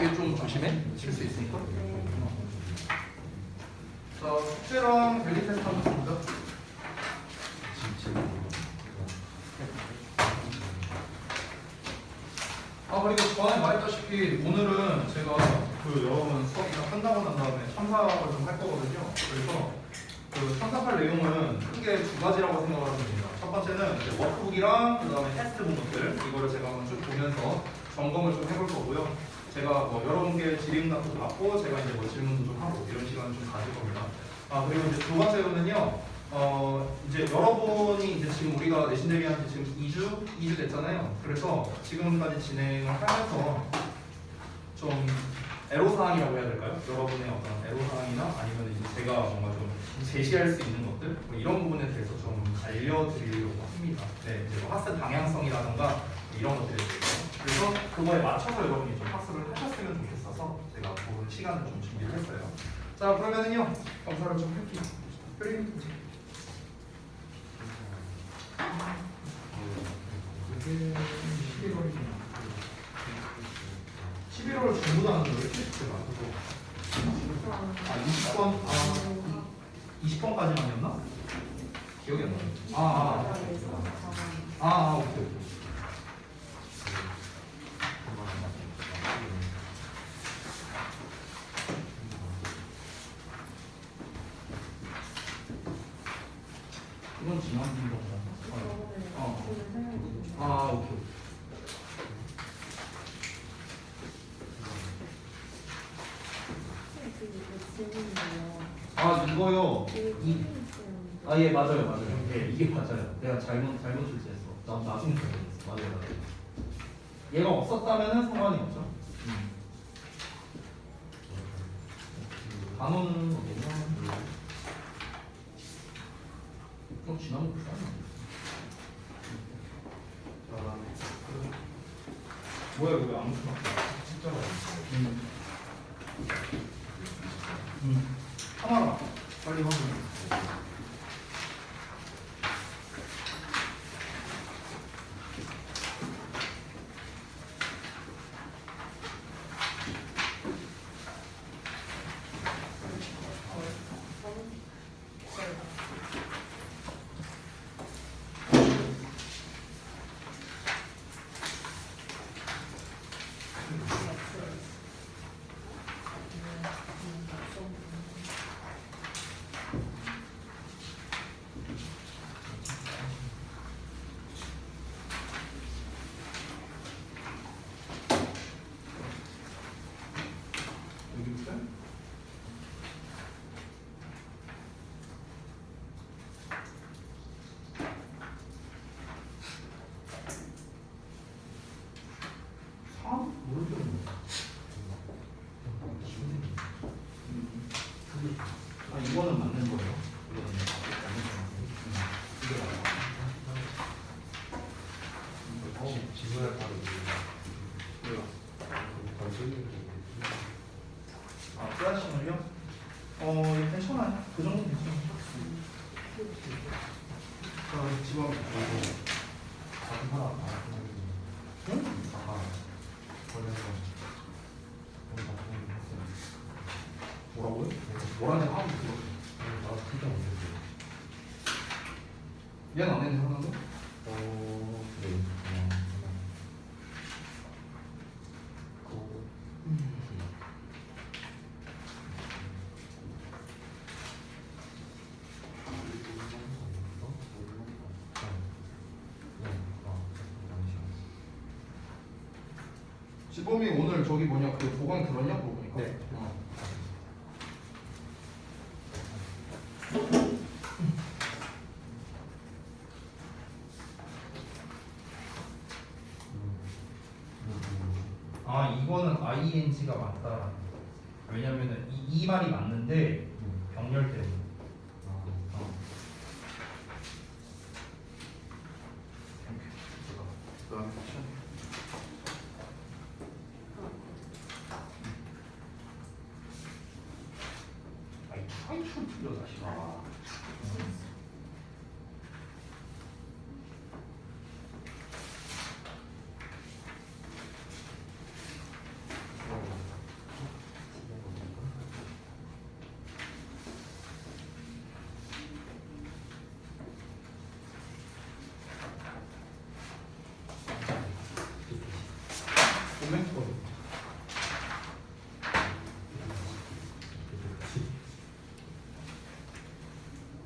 뒤에 좀 조심해. 칠 수 있으니까. 자, 숙제랑 밸리 테스트 한번 보자. 그리고 전에 말했다시피 오늘은 제가 여러분 수업 다 끝나고 난 다음에 첨삭을 좀 할 거거든요. 그래서 그 첨삭할 내용은 크게 두 가지라고 생각을 하면 됩니다. 첫 번째는 이제 워크북이랑 그 다음에 테스트 본것들 이거를 제가 한번 쭉 보면서 점검을 좀 해볼 거고요. 제가 뭐 여러분께 질의응답도 받고 제가 이제 뭐 질문도 좀 하고 이런 시간을 좀 가질 겁니다. 그리고 이제 두 번째로는요. 이제 여러분이 이제 지금 우리가 내신 대비한테 지금 2주 됐잖아요. 그래서 지금까지 진행을 하면서 좀 애로사항이라고 해야 될까요? 여러분의 어떤 애로사항이나 아니면 이제 제가 뭔가 좀 제시할 수 있는 것들 뭐 이런 부분에 대해서 좀 알려드리려고 합니다. 네, 이제 뭐 학습 방향성이라던가 이런 것들에 대해서. 그래서 그거에 맞춰서 여러분이 좀 학습을 하셨으면 좋겠어서 제가 그런 시간을 좀 준비를 했어요. 자, 그러면은요 검사를 좀 할게요. 이게 11월 전부 다 하는 거예요? 20번? 20번까지만이었나? 기억이 안 나요. 오케이. 이건 지난 분이었나? 오케이. 이거요. 예, 맞아요. 예, 이게 맞아요. 내가 잘못 출제했어. 난 나중에 출제했어. 맞아요. 얘가 없었다면은 상관이 없죠. 단어는 어디냐? 좀 지난 거 비싸네. 뭐야 이거 안 붙여? 진짜 하나라 빨리 확인해. 이거는 맞는 거예요. 지구를 바로 플라싱을요? 괜찮아요. 그 정도 괜찮아요. 지금 뭐라고요? 뭐라는 하고 있어. 얘는 안 했는데 하나도? 지범이 오늘 저기 뭐냐 그 보강 들었냐 그거 보니까. 네. 이거는 ing가 맞다. 왜냐면은 이 말이 맞는데 병렬 때문에. 타이틀 틀려 다시. 5m.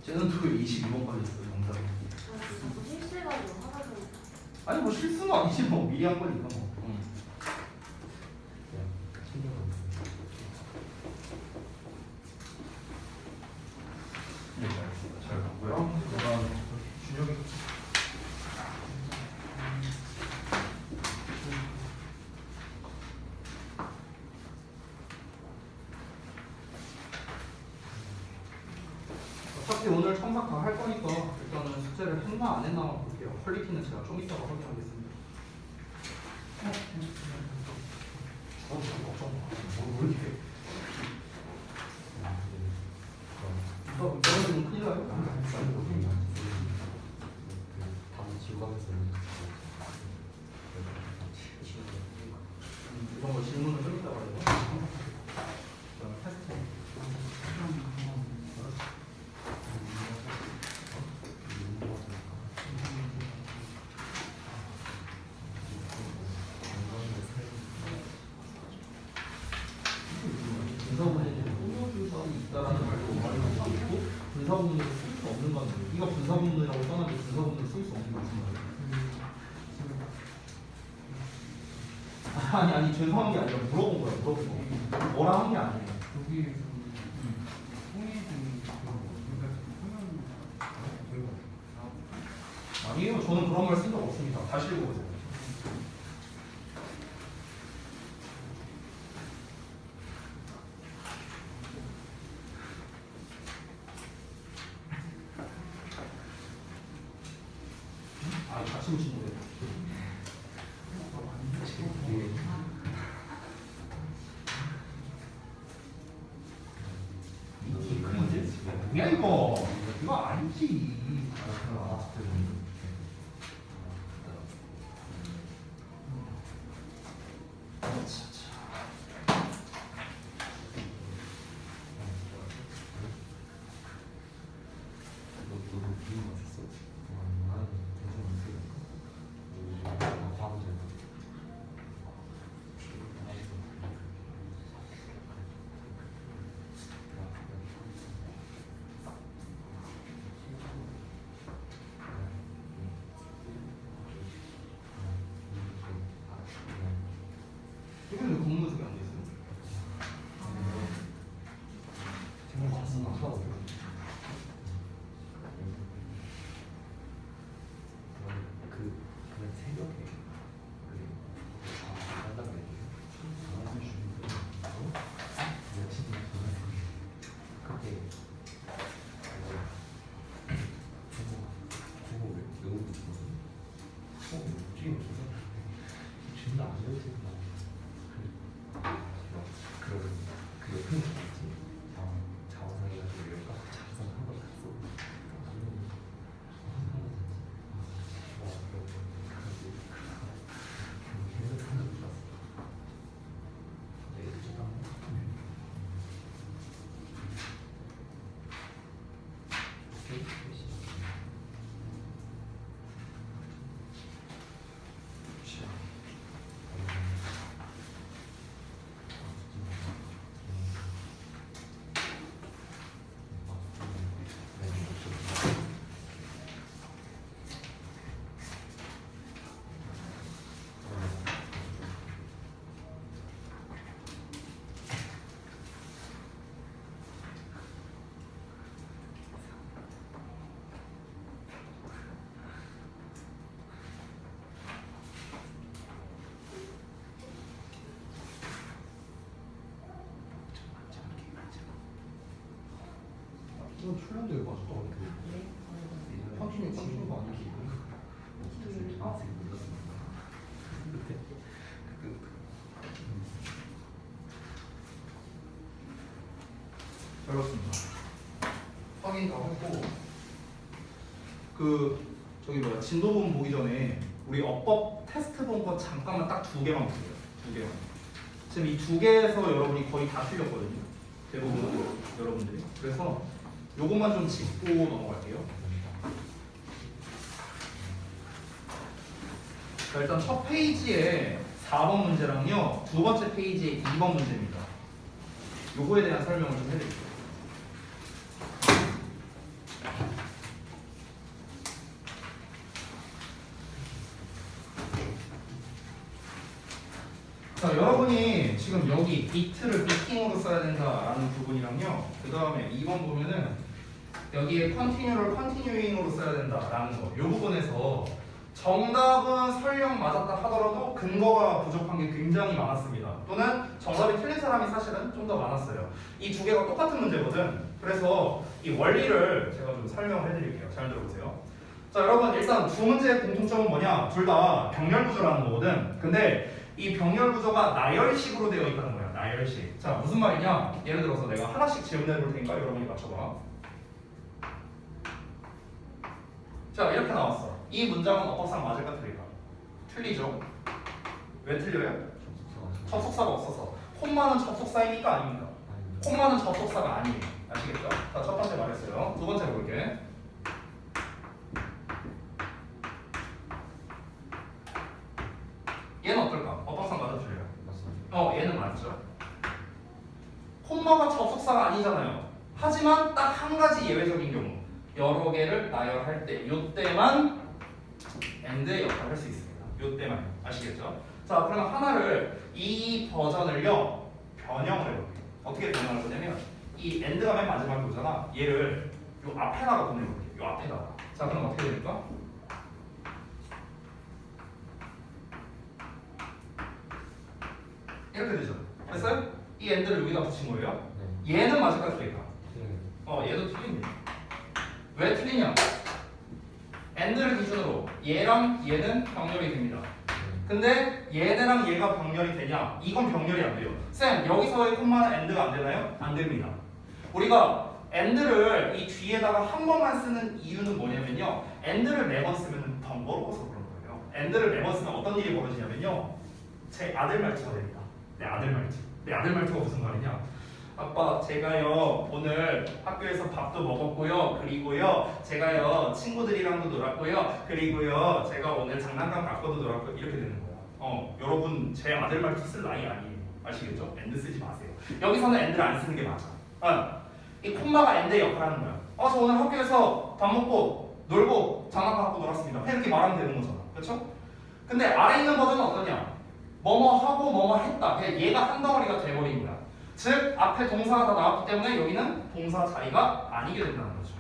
쟤는 또 22번까지 있어요, 정답이. 자꾸 실수해가지고 하다 보니까. 아니 뭐 실수는 아니지 뭐 미리 한 거니까 뭐. 네, 잘 봤고요. 그다음 준혁이. 어차피 오늘 첨삭 다 할 거니까 일단은 숙제를 했나 안 했나만 볼게요. 퀄리티는 제가 좀 이따가 확인하겠습니다. 뭐 이렇게? 떨어지면 큰일 나요. 이런 거 질문을 좀 이따가 해요. 그다음에 테스트. 분사분해에 호모주사이 있다라는 말도 있고 분사분해를 쓸 수 없는 건 이거 분사분해라고 써놨는데 분사분해를 쓸 수 없는 게 무슨 말이에요? 아니 죄송한 게 아니라 물어본 거야. 물어본 거. 뭐라 한 게 아니에요. 여기에서 통일된 아니에요. 저는 그런 말 쓴 적 없습니다. 다시 읽어보세요. 아, 같이 보시는 거예요. 뭐야 이거? 이거 아니지. 이게 왜 공문석이 안 돼 있어요? 이건 출연도에 맞아. 팡신이 팡신이가 아니지. 잘봤습니다. 확인 다 했고 저기 뭐야 진도본 보기 전에 우리 어법 테스트 본 거 잠깐만 딱 2개만 보세요. 2개만. 지금 이 2개에서 여러분이 거의 다 틀렸거든요. 대부분 여러분들이. 그래서 요것만 좀 짚고 넘어갈게요. 자, 일단 첫 페이지에 4번 문제랑요. 두 번째 페이지의 2번 문제입니다. 요거에 대한 설명을 좀 해드릴게요. 자, 여러분이 지금 여기 it를 beting으로 써야 된다라는 부분이랑요. 그 다음에 2번 보면은 여기에 continue를 continuing으로 써야 된다라는 거. 이 부분에서 정답은 설령 맞았다 하더라도 근거가 부족한 게 굉장히 많았습니다. 또는 정답이 틀린 사람이 사실은 좀 더 많았어요. 이 두 개가 똑같은 문제거든. 그래서 이 원리를 제가 좀 설명을 해드릴게요. 잘 들어보세요. 자, 여러분 일단 두 문제의 공통점은 뭐냐? 둘 다 병렬 구조라는 거거든. 근데 이 병렬 구조가 나열식으로 되어 있다는 거야. 나열식. 자, 무슨 말이냐? 예를 들어서 내가 하나씩 질문해 볼 테니까 여러분이 맞춰봐. 자, 이렇게 나왔어. 이 문장은 어법상 맞을까 틀릴까? 틀리죠. 왜 틀려요? 접속사가 없어서. 콤마는 접속사입니까 아닙니까? 콤마는 접속사가 아니에요. 아시겠죠? 자, 첫 번째 말했어요. 두 번째 볼게. 얘는 어떨까? 어법상 맞아 틀려요? 얘는 맞죠. 콤마가 접속사가 아니잖아요. 하지만 딱 한 가지 예외적인 경우. 여러 개를 나열할 때, 요때만 AND의 역할을 할 수 있습니다. 요때만. 아시겠죠? 자, 그럼 하나를, 이 버전을요, 변형을 해볼게요. 어떻게 변형할 거냐면, 이 AND가 맨 마지막에 오잖아. 얘를 요 앞에다가 보내볼게요. 요 앞에다가. 자, 그럼 어떻게 될까? 이렇게 되죠. 됐어요? 이 AND를 여기다 붙인 거예요. 얘는 맞을까 틀릴까? 얘도 틀립니다. 왜 틀리냐? AND를 기준으로 얘랑 얘는 병렬이 됩니다. 근데 얘네랑 얘가 병렬이 되냐? 이건 병렬이 안 돼요. 쌤, 여기서의 콤마는 AND가 안 되나요? 안 됩니다. 우리가 AND를 이 뒤에다가 한 번만 쓰는 이유는 뭐냐면요. AND를 4번 쓰면 번거로워서 그런 거예요. AND를 4번 쓰면 어떤 일이 벌어지냐면요. 제 아들 말투가 됩니다. 내 아들 말투. 내 아들 말투가 무슨 말이냐? 아빠, 제가요 오늘 학교에서 밥도 먹었고요. 그리고요 제가요 친구들이랑도 놀았고요. 그리고요 제가 오늘 장난감 갖고도 놀았고 이렇게 되는 거야. 여러분 제 아들 말투 쓸 나이 아니에요. 아시겠죠? AND 쓰지 마세요. 여기서는 AND를 안 쓰는 게 맞아. 이 콤마가 AND의 역할을 하는 거야. 저 오늘 학교에서 밥 먹고 놀고 장난감 갖고 놀았습니다. 이렇게 말하면 되는 거잖아. 그렇죠? 근데 아래 있는 버전은 어떠냐? 뭐뭐 하고 뭐뭐 했다. 그냥 얘가 한 덩어리가 돼버린 거야. 즉 앞에 동사가 다 나왔기 때문에 여기는 동사 자리가 아니게 된다는 거죠.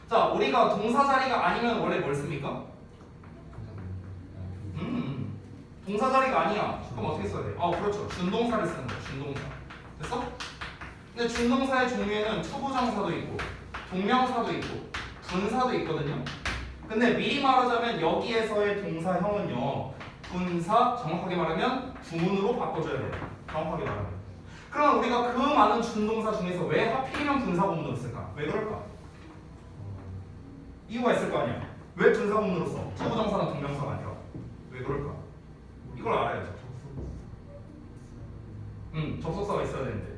자, 우리가 동사 자리가 아니면 원래 뭘 씁니까? 동사 자리가 아니야. 그럼 어떻게 써야 돼? 그렇죠. 준동사를 쓰는 거야. 준동사. 됐어? 근데 준동사의 종류에는 투부정사도 있고 동명사도 있고 분사도 있거든요. 근데 미리 말하자면 여기에서의 동사형은요. 분사, 정확하게 말하면 구문으로 바꿔줘야 돼요. 정확하게 말하면. 그럼 우리가 그 많은 준동사 중에서 왜 하필이면 분사구문으로 쓸까? 왜 그럴까? 이유가 있을 거 아니야. 왜 분사구문으로 써? 투부정사는 동명사가 아니라. 왜 그럴까? 이걸 알아야죠. 접속사가 있어야 되는데.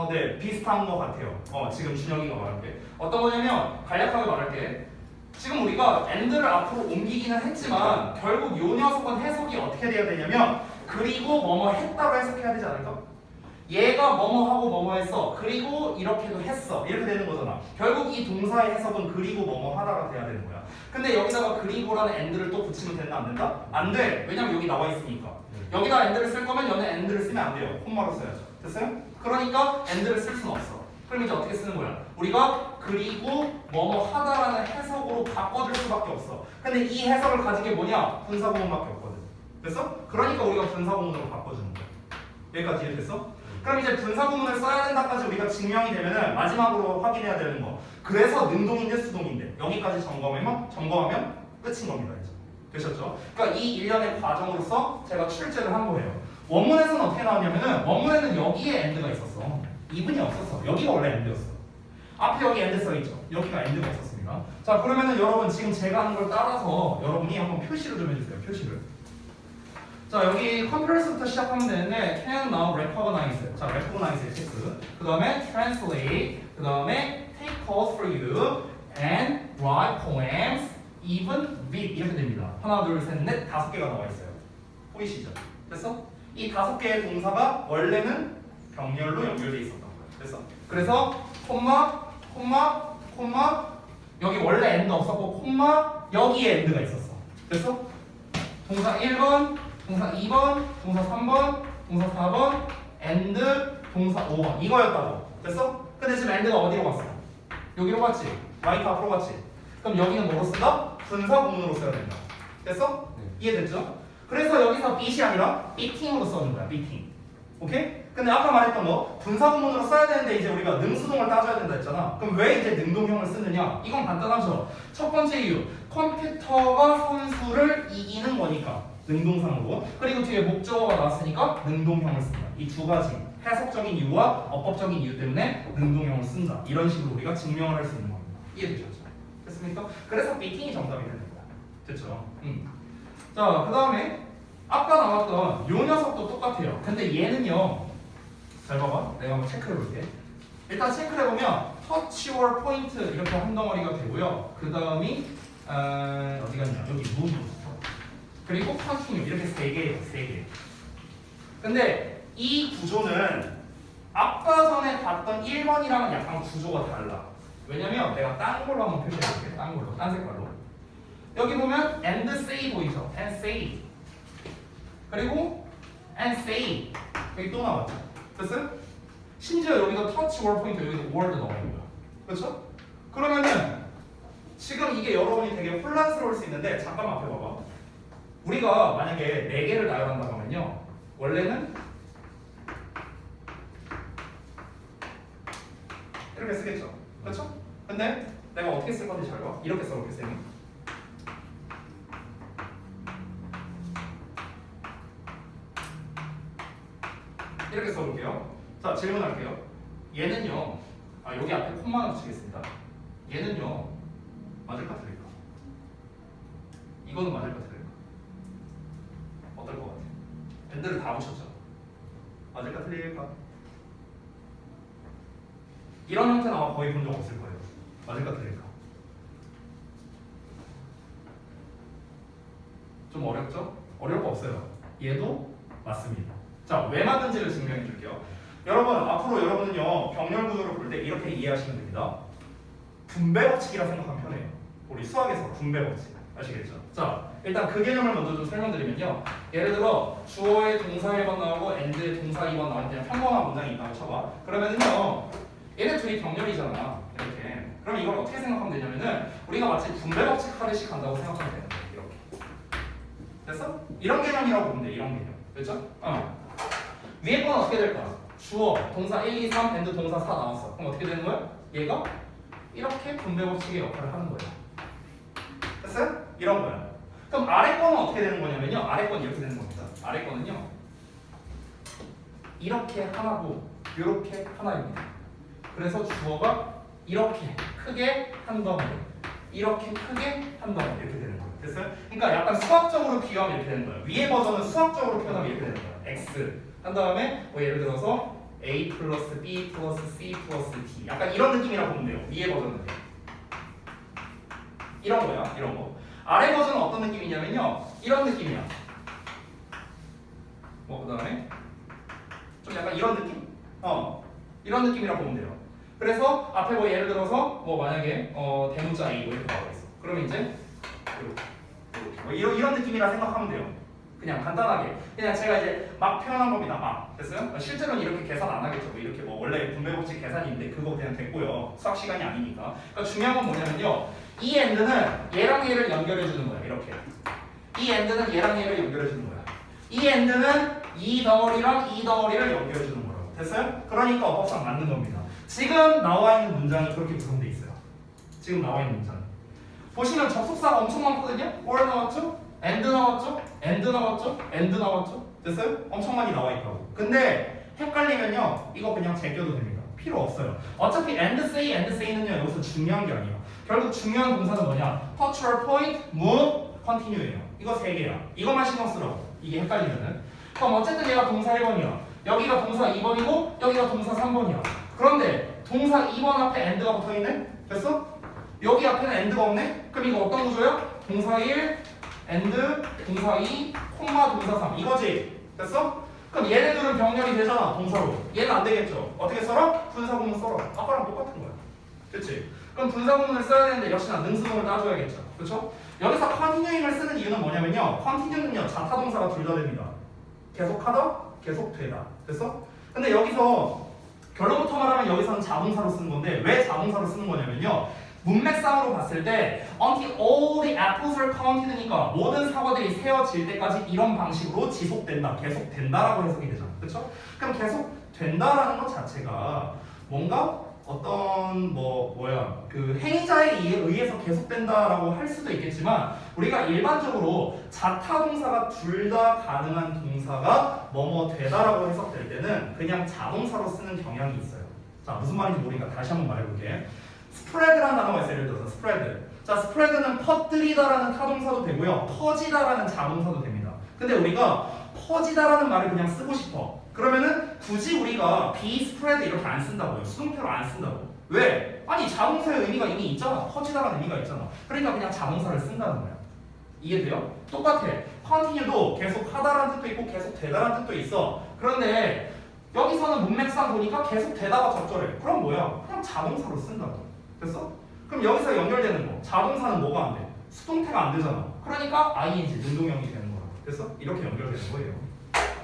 네, 비슷한 것 같아요. 지금 준영이가 말한 게 어떤 거냐면 간략하게 말할게. 지금 우리가 AND를 앞으로 옮기기는 했지만 결국 요 녀석은 해석이 어떻게 돼야 되냐면 그리고 뭐뭐 했다고 해석해야 되지 않을까? 얘가 뭐뭐 하고 뭐뭐 했어. 그리고 이렇게도 했어. 이렇게 되는 거잖아. 결국 이 동사의 해석은 그리고 뭐뭐 하다가 돼야 되는 거야. 근데 여기다가 그리고라는 AND를 또 붙이면 된다 안 된다? 안 돼. 왜냐면 여기 나와 있으니까. 여기다 AND를 쓸 거면 여기는 AND를 쓰면 안 돼요. 콤마로 써야죠. 됐어요? 그러니까 AND를 쓸 수는 없어. 그럼 이제 어떻게 쓰는 거야? 우리가 그리고 뭐뭐 하다라는 해석으로 바꿔줄 수밖에 없어. 근데 이 해석을 가진 게 뭐냐? 분사구문밖에 없거든. 됐어? 그러니까 우리가 분사구문으로 바꿔주는 거야. 여기까지 이해됐어? 그럼 이제 분사구문을 써야 된다까지 우리가 증명이 되면은 마지막으로 확인해야 되는 거. 그래서 능동인데 수동인데 여기까지 점검하면 끝인 겁니다. 이제. 되셨죠? 그러니까 이 일련의 과정으로서 제가 출제를 한 거예요. 원문에서는 어떻게 나왔냐면은 원문에는 여기에 AND가 있었어. 이분이 없었어. 여기가 원래 AND였어. 앞에 여기 AND 써있죠. 여기가 AND가 없었습니다. 자, 그러면은 여러분 지금 제가 하는 걸 따라서 여러분이 한번 표시를 좀 해주세요. 표시를. 자, 여기 컴프레스부터 시작하면 되는데 can now recognize. 자, recognize의 체크. 그 다음에 translate. 그 다음에 take calls for you and write poems, even with 이렇게 됩니다. 하나, 둘, 셋, 넷, 5개가 나와 있어요. 보이시죠? 됐어? 이 5개의 동사가 원래는 병렬로 연결돼 있었던 거예요. 됐어? 그래서 콤마, 여기 원래 엔드 없었고 콤마 여기에 엔드가 있었어. 됐어? 동사 1번, 동사 2번, 동사 3번, 동사 4번, 엔드, 동사 5번 이거였다고. 됐어? 근데 지금 엔드가 어디로 갔어? 여기로 갔지? 마이크 앞으로 갔지? 그럼 여기는 뭐로 쓴다? 분사 구문으로 써야 된다. 됐어? 네. 이해됐죠? 그래서 여기서 bit이 아니라 bitting으로 써준 거야. bitting. 오케이? 근데 아까 말했던 거 분사 구문으로 써야 되는데 이제 우리가 능수동을 따져야 된다 했잖아. 그럼 왜 이제 능동형을 쓰느냐? 이건 간단하죠. 첫 번째 이유, 컴퓨터가 선수를 이기는 거니까 능동상으로. 그리고 뒤에 목적어가 나왔으니까 능동형을 쓴다. 이 두 가지 해석적인 이유와 어법적인 이유 때문에 능동형을 쓴다. 이런 식으로 우리가 증명을 할 수 있는 겁니다. 이해되셨죠? 됐습니까? 그래서 bitting이 정답이 되는 거야. 됐죠? 자, 그 다음에 아까 나왔던 요 녀석도 똑같아요. 근데 얘는요, 잘 봐봐. 내가 한번 체크해 볼게. 일단 체크를 해보면 touch or point 이렇게 한 덩어리가 되고요. 그 다음이 어디 갔냐? 여기 move. 그리고 continue 이렇게 세 개예요. 세 개. 근데 이 구조는 아까 전에 봤던 1번이랑은 약간 구조가 달라. 왜냐면 내가 딴 걸로 한번 표시해 볼게. 딴 걸로, 딴 색깔로. 여기 보면 and say 보이죠? and say. 그리고 and say. 여기 또 나왔죠? 됐어요? 심지어 여기도 touch or point 여기도 word 나와 있는 거야. 그렇죠? 그러면은 지금 이게 여러분이 되게 혼란스러울 수 있는데 잠깐만 앞에 봐봐. 우리가 만약에 4개를 나열한다고 하면요. 원래는 이렇게 쓰겠죠. 그렇죠? 근데 내가 어떻게 쓸 건지 잘 봐. 이렇게 써볼게 쌤이. 이렇게 써볼게요. 자, 질문할게요. 얘는요. 여기 앞에 콤마를 붙이겠습니다. 얘는요. 맞을까 틀릴까? 이거는 맞을까 틀릴까? 어떨 것 같아? 밴드를 다 붙였죠. 맞을까 틀릴까? 이런 형태는 아마 거의 본 적 없을 거예요. 맞을까 틀릴까? 좀 어렵죠? 어려울 거 없어요. 얘도 맞습니다. 자, 왜 맞는지를 증명해 줄게요. 여러분, 앞으로 여러분은요, 병렬 구조를 볼 때 이렇게 이해하시면 됩니다. 분배 법칙이라 생각하면 편해요. 우리 수학에서 분배 법칙. 아시겠죠? 자, 일단 그 개념을 먼저 좀 설명드리면요. 예를 들어, 주어에 동사 1번 나오고 end에 동사 2번 나오는 그냥 평범한 문장이 있다고 쳐봐. 그러면은요, 얘네 둘이 병렬이잖아. 이렇게. 그럼 이걸 어떻게 생각하면 되냐면은, 우리가 마치 분배 법칙 하듯이 간다고 생각하면 되는 거예요. 이렇게. 됐어? 이런 개념이라고 보면 돼. 이런 개념. 됐죠? 위에 건 어떻게 될까? 주어, 동사 1, 2, 3, and 동사 4 나왔어. 그럼 어떻게 되는 거야? 얘가 이렇게 분배 법칙의 역할을 하는 거예요. 됐어요? 이런 거야. 그럼 아래 거는 어떻게 되는 거냐면요. 아래 건 이렇게 되는 겁니다. 아래 거는요. 이렇게 하나고 이렇게 하나입니다. 그래서 주어가 이렇게 크게 한 덩어리, 이렇게 크게 한 덩어리 이렇게 되는 거예요. 됐어요? 그러니까 약간 수학적으로 비교하면 이렇게 되는 거예요. 위에 버전은 수학적으로 표현하면 이렇게 되는 거예요. x 한 다음에 뭐 예를 들어서 a 플러스 b 플러스 c 플러스 d 약간 이런 느낌이라고 보면 돼요. 위에 버전은 이런 거야. 이런 거. 아래 버전은 어떤 느낌이냐면요. 이런 느낌이야. 뭐 그 다음에 좀 약간 이런 느낌? 이런 느낌이라고 보면 돼요. 그래서 앞에 뭐 예를 들어서 뭐 만약에 대문자 a 뭐 이렇게 나와 있어. 그러면 이제 이렇게 뭐 이런 느낌이라 생각하면 돼요. 그냥 간단하게 그냥 제가 이제 막 표현한 겁니다. 막 됐어요? 실제로는 이렇게 계산 안 하겠죠. 뭐 이렇게 뭐 원래 분배 법칙 계산이 있는데 그거 그냥 됐고요. 수학 시간이 아니니까. 그러니까 중요한 건 뭐냐면요. 이 엔드는 얘랑 얘를 연결해 주는 거야. 이렇게. 이 엔드는 얘랑 얘를 연결해 주는 거야. 이 엔드는 이 덩어리랑 이 덩어리를 연결해 주는 거라고. 됐어요? 그러니까 어법상 맞는 겁니다. 지금 나와 있는 문장이 그렇게 구성돼 있어요. 지금 나와 있는 문장. 보시면 접속사가 엄청 많거든요. or 나왔죠? and 나왔죠? and 나왔죠? and 나왔죠? 됐어요? 엄청 많이 나와 있다고. 근데 헷갈리면요. 이거 그냥 제껴도 됩니다. 필요 없어요. 어차피 and say는요. 여기서 중요한 게 아니에요. 결국 중요한 동사는 뭐냐? touch or point, move, continue예요. 이거 세 개야. 이것만 신경 쓰라고. 이게 헷갈리면은. 그럼 어쨌든 얘가 동사 1번이야. 여기가 동사 2번이고 여기가 동사 3번이야. 그런데 동사 2번 앞에 and가 붙어있네? 됐어? 여기 앞에는 and가 없네? 그럼 이거 어떤 구조야? 동사 1 and 동사 2 콤마 동사 3 이거지. 됐어? 그럼 얘네들은 병렬이 되잖아 동사로. 얘는 안 되겠죠. 어떻게 써라? 분사구문 써라. 아까랑 똑같은 거야. 그치? 그럼 분사구문을 써야 되는데 역시나 능수문을 따줘야겠죠. 그렇죠? 여기서 continuing을 쓰는 이유는 뭐냐면요. continue는요 자타동사가 둘 다 됩니다. 계속하다, 계속되다. 됐어? 근데 여기서 결론부터 말하면 여기서는 자동사로 쓰는 건데 왜 자동사로 쓰는 거냐면요. 문맥상으로 봤을 때 until all the apples are counted니까 모든 사과들이 세어질 때까지 이런 방식으로 지속된다, 계속된다라고 해석이 되잖아. 그렇죠? 그럼 계속된다라는 것 자체가 뭔가 어떤 그 행위자에 의해서 계속된다라고 할 수도 있겠지만 우리가 일반적으로 자타동사가 둘 다 가능한 동사가 뭐뭐 되다라고 해석될 때는 그냥 자동사로 쓰는 경향이 있어요. 자, 무슨 말인지 모르니까 다시 한번 말해볼게. 스프레드라는 단어가 있어요. 예를 들어서 스프레드. 자, 스프레드는 퍼뜨리다라는 타동사도 되고요. 퍼지다라는 자동사도 됩니다. 근데 우리가 퍼지다라는 말을 그냥 쓰고 싶어. 그러면은 굳이 우리가 be spread 이렇게 안 쓴다고요. 수동태로 안 쓴다고. 왜? 아니 자동사의 의미가 이미 있잖아. 퍼지다라는 의미가 있잖아. 그러니까 그냥 자동사를 쓴다는 거야. 이해돼요? 똑같아. continue도 계속 하다라는 뜻도 있고 계속 되다라는 뜻도 있어. 그런데 여기서는 문맥상 보니까 계속 되다가 적절해. 그럼 뭐야? 그냥 자동사로 쓴다고. 됐어? 그럼 여기서 연결되는 거. 자동사는 뭐가 안 돼? 수동태가 안 되잖아. 그러니까 ing 능동형이 되는 거라고. 됐어? 이렇게 연결되는 거예요.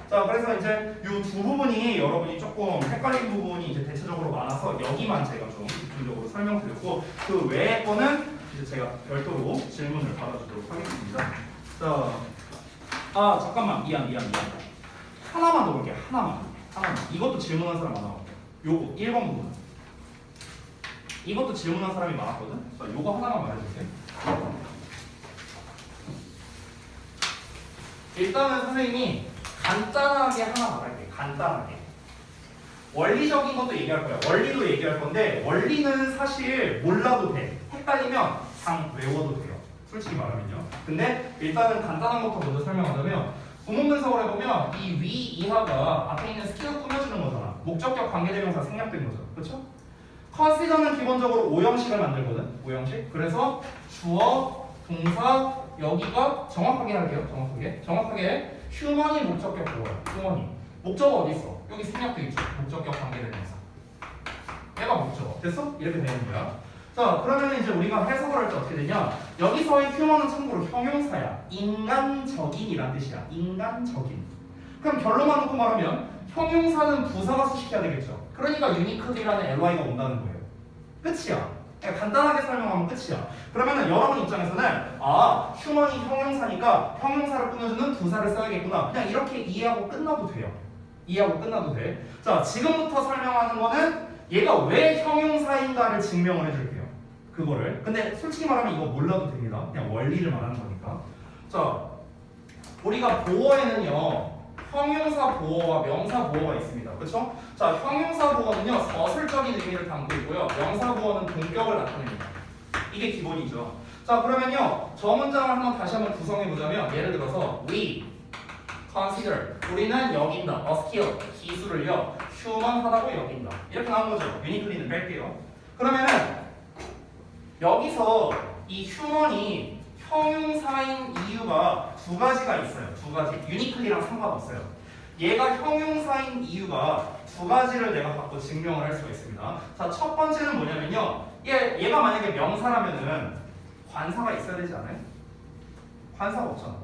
자, 그래서 이제 이 두 부분이 여러분이 조금 헷갈린 부분이 이제 대체적으로 많아서 여기만 제가 좀 집중적으로 설명드렸고 그 외의 거는 이제 제가 별도로 질문을 받아주도록 하겠습니다. 자, 잠깐만 미안. 하나만 더 볼게요. 하나만. 이것도 질문한 사람 많아. 요거 1번 부분. 이것도 질문한 사람이 많았거든. 자, 요거 하나만 말해줄게. 일단은 선생님이 간단하게 하나 말할게. 간단하게. 원리적인 것도 얘기할 거야. 원리도 얘기할 건데 원리는 사실 몰라도 돼. 헷갈리면 상 외워도 돼요. 솔직히 말하면요. 근데 일단은 간단한 것부터 먼저 설명하자면 구문분석을 해보면 이 위 이하가 앞에 있는 스킬을 꾸며주는 거잖아. 목적격 관계대명사 생략된 거죠. 그렇죠? 컨시더는 기본적으로 5형식을 만들거든. 5형식. 그래서 주어, 동사, 여기가 정확하게 할게요. 정확하게 휴먼이 목적격 보어요. 휴먼이. 목적어 어디 있어? 여기 생략돼 있죠. 목적격 관계대명사. 얘가 목적어. 됐어? 이렇게 되는 거야. 자, 그러면 이제 우리가 해석을 할 때 어떻게 되냐? 여기서의 휴먼은 참고로 형용사야. 인간적인이란 뜻이야. 인간적인. 그럼 결론만 놓고 말하면 형용사는 부사가 수식해야 되겠죠. 그러니까 유니크드라는 ly가 온다는 거예요. 끝이야. 그냥 간단하게 설명하면 끝이야. 그러면은 여러분 입장에서는 휴먼이 형용사니까 형용사를 꾸며주는 부사를 써야겠구나. 그냥 이렇게 이해하고 끝나도 돼요. 자, 지금부터 설명하는 거는 얘가 왜 형용사인가를 증명을 해줄게요. 그거를. 근데 솔직히 말하면 이거 몰라도 됩니다. 그냥 원리를 말하는 거니까. 자, 우리가 보어에는요 형용사 보어와 명사 보어가 있습니다. 그렇죠? 자, 형용사 보어는요 서술적인 의미를 담고 있고요. 명사 보어는 동격을 나타냅니다. 이게 기본이죠. 자, 그러면요 저 문장을 다시 한번 구성해 보자면 예를 들어서 we consider 우리는 여긴다. a skill 기술을요 human하다고 여긴다. 이렇게 나온 거죠. 유니클리는 뺄게요. 그러면은 여기서 이 human이 형용사인 이유가 두 가지가 있어요. 두 가지. 유니클리랑 상관없어요. 얘가 형용사인 이유가 두 가지를 내가 갖고 증명을 할 수가 있습니다. 자, 첫 번째는 뭐냐면요. 얘가 만약에 명사라면은 관사가 있어야 되지 않아요? 관사가 없잖아.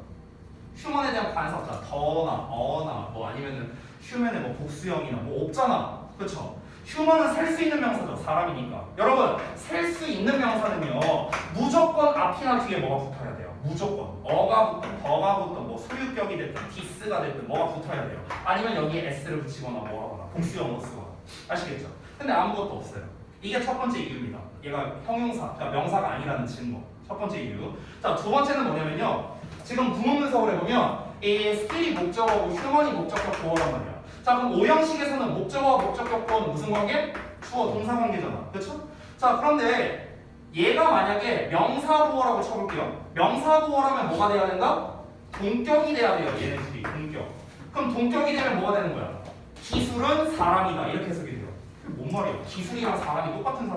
휴먼에 대한 관사 없잖아. 더나, 어나, 뭐 아니면은 휴먼의 뭐 복수형이나 뭐 없잖아. 그렇죠? 휴먼은 셀 수 있는 명사죠. 사람이니까. 여러분, 셀 수 있는 명사는요. 무조건 앞이나 뒤에 뭐가 붙어야 돼요. 무조건. 어가 붙든, 더가 붙든, 뭐 소유격이 됐든, 디스가 됐든 뭐가 붙어야 돼요. 아니면 여기에 s를 붙이거나 뭐 하거나 복수형으로 쓰거나. 아시겠죠? 근데 아무것도 없어요. 이게 첫 번째 이유입니다. 얘가 형용사, 그러니까 명사가 아니라는 증거. 첫 번째 이유. 자, 두 번째는 뭐냐면요. 지금 구문분석을 해보면 이 스킬이 목적어고 휴먼이 목적격 보어란 말이야. 자, 그럼 5형식에서는 목적어와 목적격 보어는 무슨 관계? 주어 동사 관계잖아. 그렇죠? 자, 그런데 얘가 만약에 명사 보어라고 쳐볼게요. 명사 보어라면 뭐가 돼야 된다? 동격이 돼야 돼요. 얘네들이 동격. 그럼 동격이 되면 뭐가 되는 거야? 기술은 사람이다. 이렇게 해석이 돼요. 그게 뭔 말이야? 기술이랑 사람이 똑같은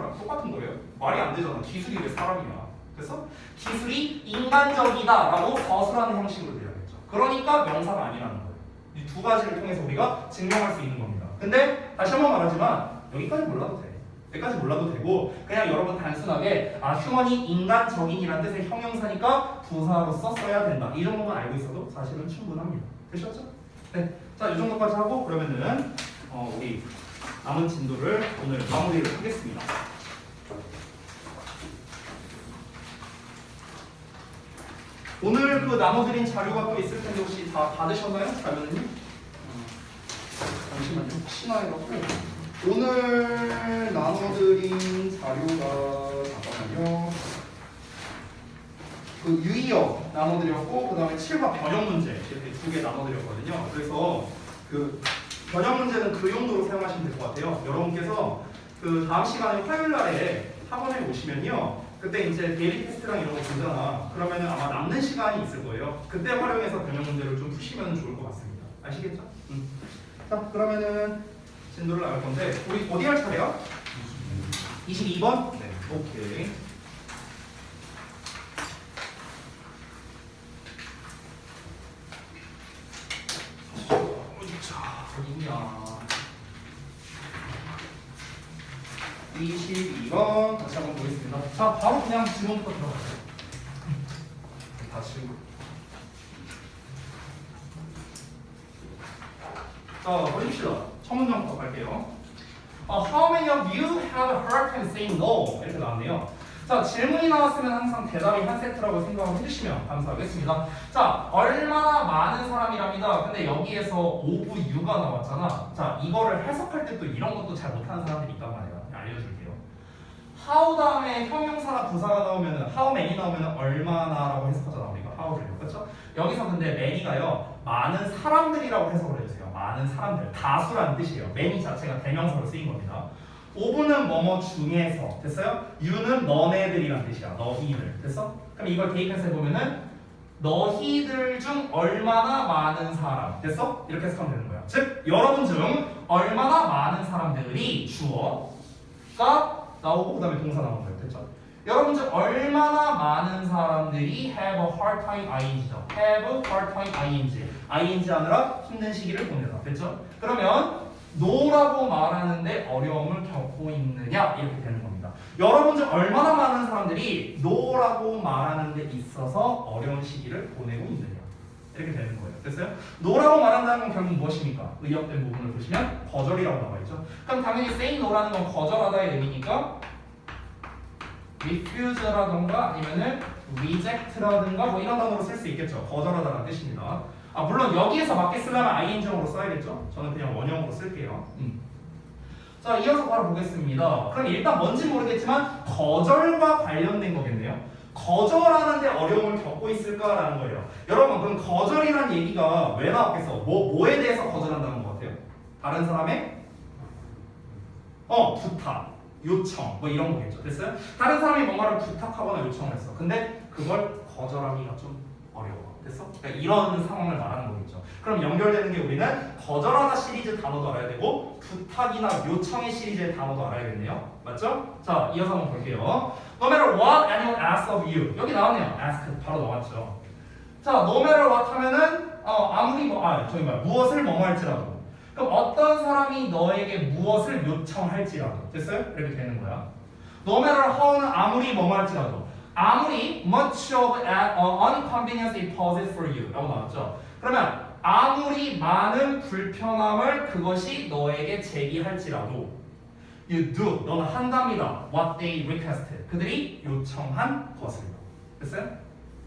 거예요? 말이 안 되잖아. 기술이 왜 사람이야? 그래서 기술이 인간적이다라고 서술하는 형식으로 되어야겠죠. 그러니까 명사가 아니라는 거예요. 이 두 가지를 통해서 우리가 증명할 수 있는 겁니다. 근데 다시 한번 말하지만 여기까지 몰라도 돼. 여기까지 몰라도 되고 그냥 여러분 단순하게 휴먼이 인간적인이라는 뜻의 형용사니까 부사로서 써야 된다. 이 정도만 알고 있어도 사실은 충분합니다. 되셨죠? 네. 자, 이 정도까지 하고 그러면은 우리 남은 진도를 오늘 마무리를 하겠습니다. 오늘 그 나눠드린 자료가 또 있을 텐데 혹시 다 받으셨나요? 자료는요? 잠시만요. 혹시나 해갖고 오늘 나눠드린 자료가 잠깐만요. 그 유의어 나눠드렸고 그 다음에 7과 변형 문제 이렇게 두 개 나눠드렸거든요. 그래서 그 변형 문제는 그 용도로 사용하시면 될 것 같아요. 여러분께서 그 다음 시간에 화요일날에 학원에 오시면요. 그때 이제 데일리 테스트랑 이런 거 보잖아. 그러면은 아마 남는 시간이 있을 거예요. 그때 활용해서 변형 문제를 좀 푸시면 좋을 것 같습니다. 아시겠죠? 자, 그러면은 진도를 나갈 건데 우리 어디 할 차례야? 22번? 네, 오케이. 자, 어디냐? 22번 다시 한번 보겠습니다. 자, 바로 그냥 질문부터 들어가세요. 다시. 자, 보십시다. 첫 문장부터 갈게요. How many of you have a hard time saying no? 이렇게 나왔네요. 자, 질문이 나왔으면 항상 대답이 한 세트라고 생각을 해주시면 감사하겠습니다. 자, 얼마나 많은 사람이랍니다. 근데 여기에서 of you가 나왔잖아. 자, 이거를 해석할 때 또 이런 것도 잘 못하는 사람들이 있단 말이에요. 알려줄게요. how 다음에 형용사나 부사가 나오면은 how many 나오면은 얼마나라고 해석하잖아 우리가 how를요, 그렇죠? 여기서 근데 many가요 많은 사람들이라고 해석을 해주세요. 많은 사람들, 다수라는 뜻이에요. many 자체가 대명사로 쓰인 겁니다. of는 뭐뭐 중에서 됐어요? you는 너네들이란 뜻이야. 너희들 됐어? 그럼 이걸 대입해서 해보면은 너희들 중 얼마나 많은 사람 됐어? 이렇게 해석하면 되는 거야. 즉 여러분 중 얼마나 많은 사람들이 주어가 나오고 그 다음에 동사 나오는 거예요. 됐죠? 여러분 중 얼마나 많은 사람들이 have a hard time ing죠. have a hard time ing 하느라 힘든 시기를 보내다. 됐죠? 그러면 no라고 말하는데 어려움을 겪고 있느냐 이렇게 되는 겁니다. 여러분 중 얼마나 많은 사람들이 no라고 말하는 데 있어서 어려운 시기를 보내고 있느냐 이렇게 되는 거예요. 됐어요? no라고 말한다는 건 결국 무엇입니까? 의역된 부분을 보시면 거절이라고 나와 있죠. 그럼 당연히 say no라는 건 거절하다의 의미니까 refuse라던가 아니면은 reject라든가 뭐 이런 단어로 쓸 수 있겠죠. 거절하다는 뜻입니다. 물론 여기에서 맞게 쓰려면 ing으로 써야겠죠. 저는 그냥 원형으로 쓸게요. 자, 이어서 바로 보겠습니다. 그럼 일단 뭔지 모르겠지만 거절과 관련된 거겠네요. 거절하는데 어려움을 겪고 있을까라는 거예요. 여러분 그럼 거절이라는 얘기가 왜 나왔겠어? 뭐에 대해서 거절한다는 것 같아요? 다른 사람의 부탁, 요청 뭐 이런 거겠죠. 됐어요? 다른 사람이 뭔가를 부탁하거나 요청을 했어. 근데 그걸 거절하기가 좀 어려워. 됐어? 그러니까 이런 상황을 말하는 거겠죠. 그럼 연결되는 게 우리는 거절하다 시리즈 단어도 알아야 되고 부탁이나 요청의 시리즈의 단어도 알아야겠네요. 맞죠? 자, 이어서 한번 볼게요. No matter what anyone asks of you. 여기 나왔네요. ask 바로 나왔죠. 자, no matter what 하면은 아무리 무엇을 뭐뭐 할지라도. 그럼 어떤 사람이 너에게 무엇을 요청할지라도. 됐어요? 이렇게 되는 거야. No matter how는 아무리 뭐뭐 할지라도. 아무리 much of an inconvenience it poses for you 라고 나왔죠. 그러면 아무리 많은 불편함을 그것이 너에게 제기할지라도 you do, 너는 한답니다. what they requested, 그들이 요청한 것을. 됐어요?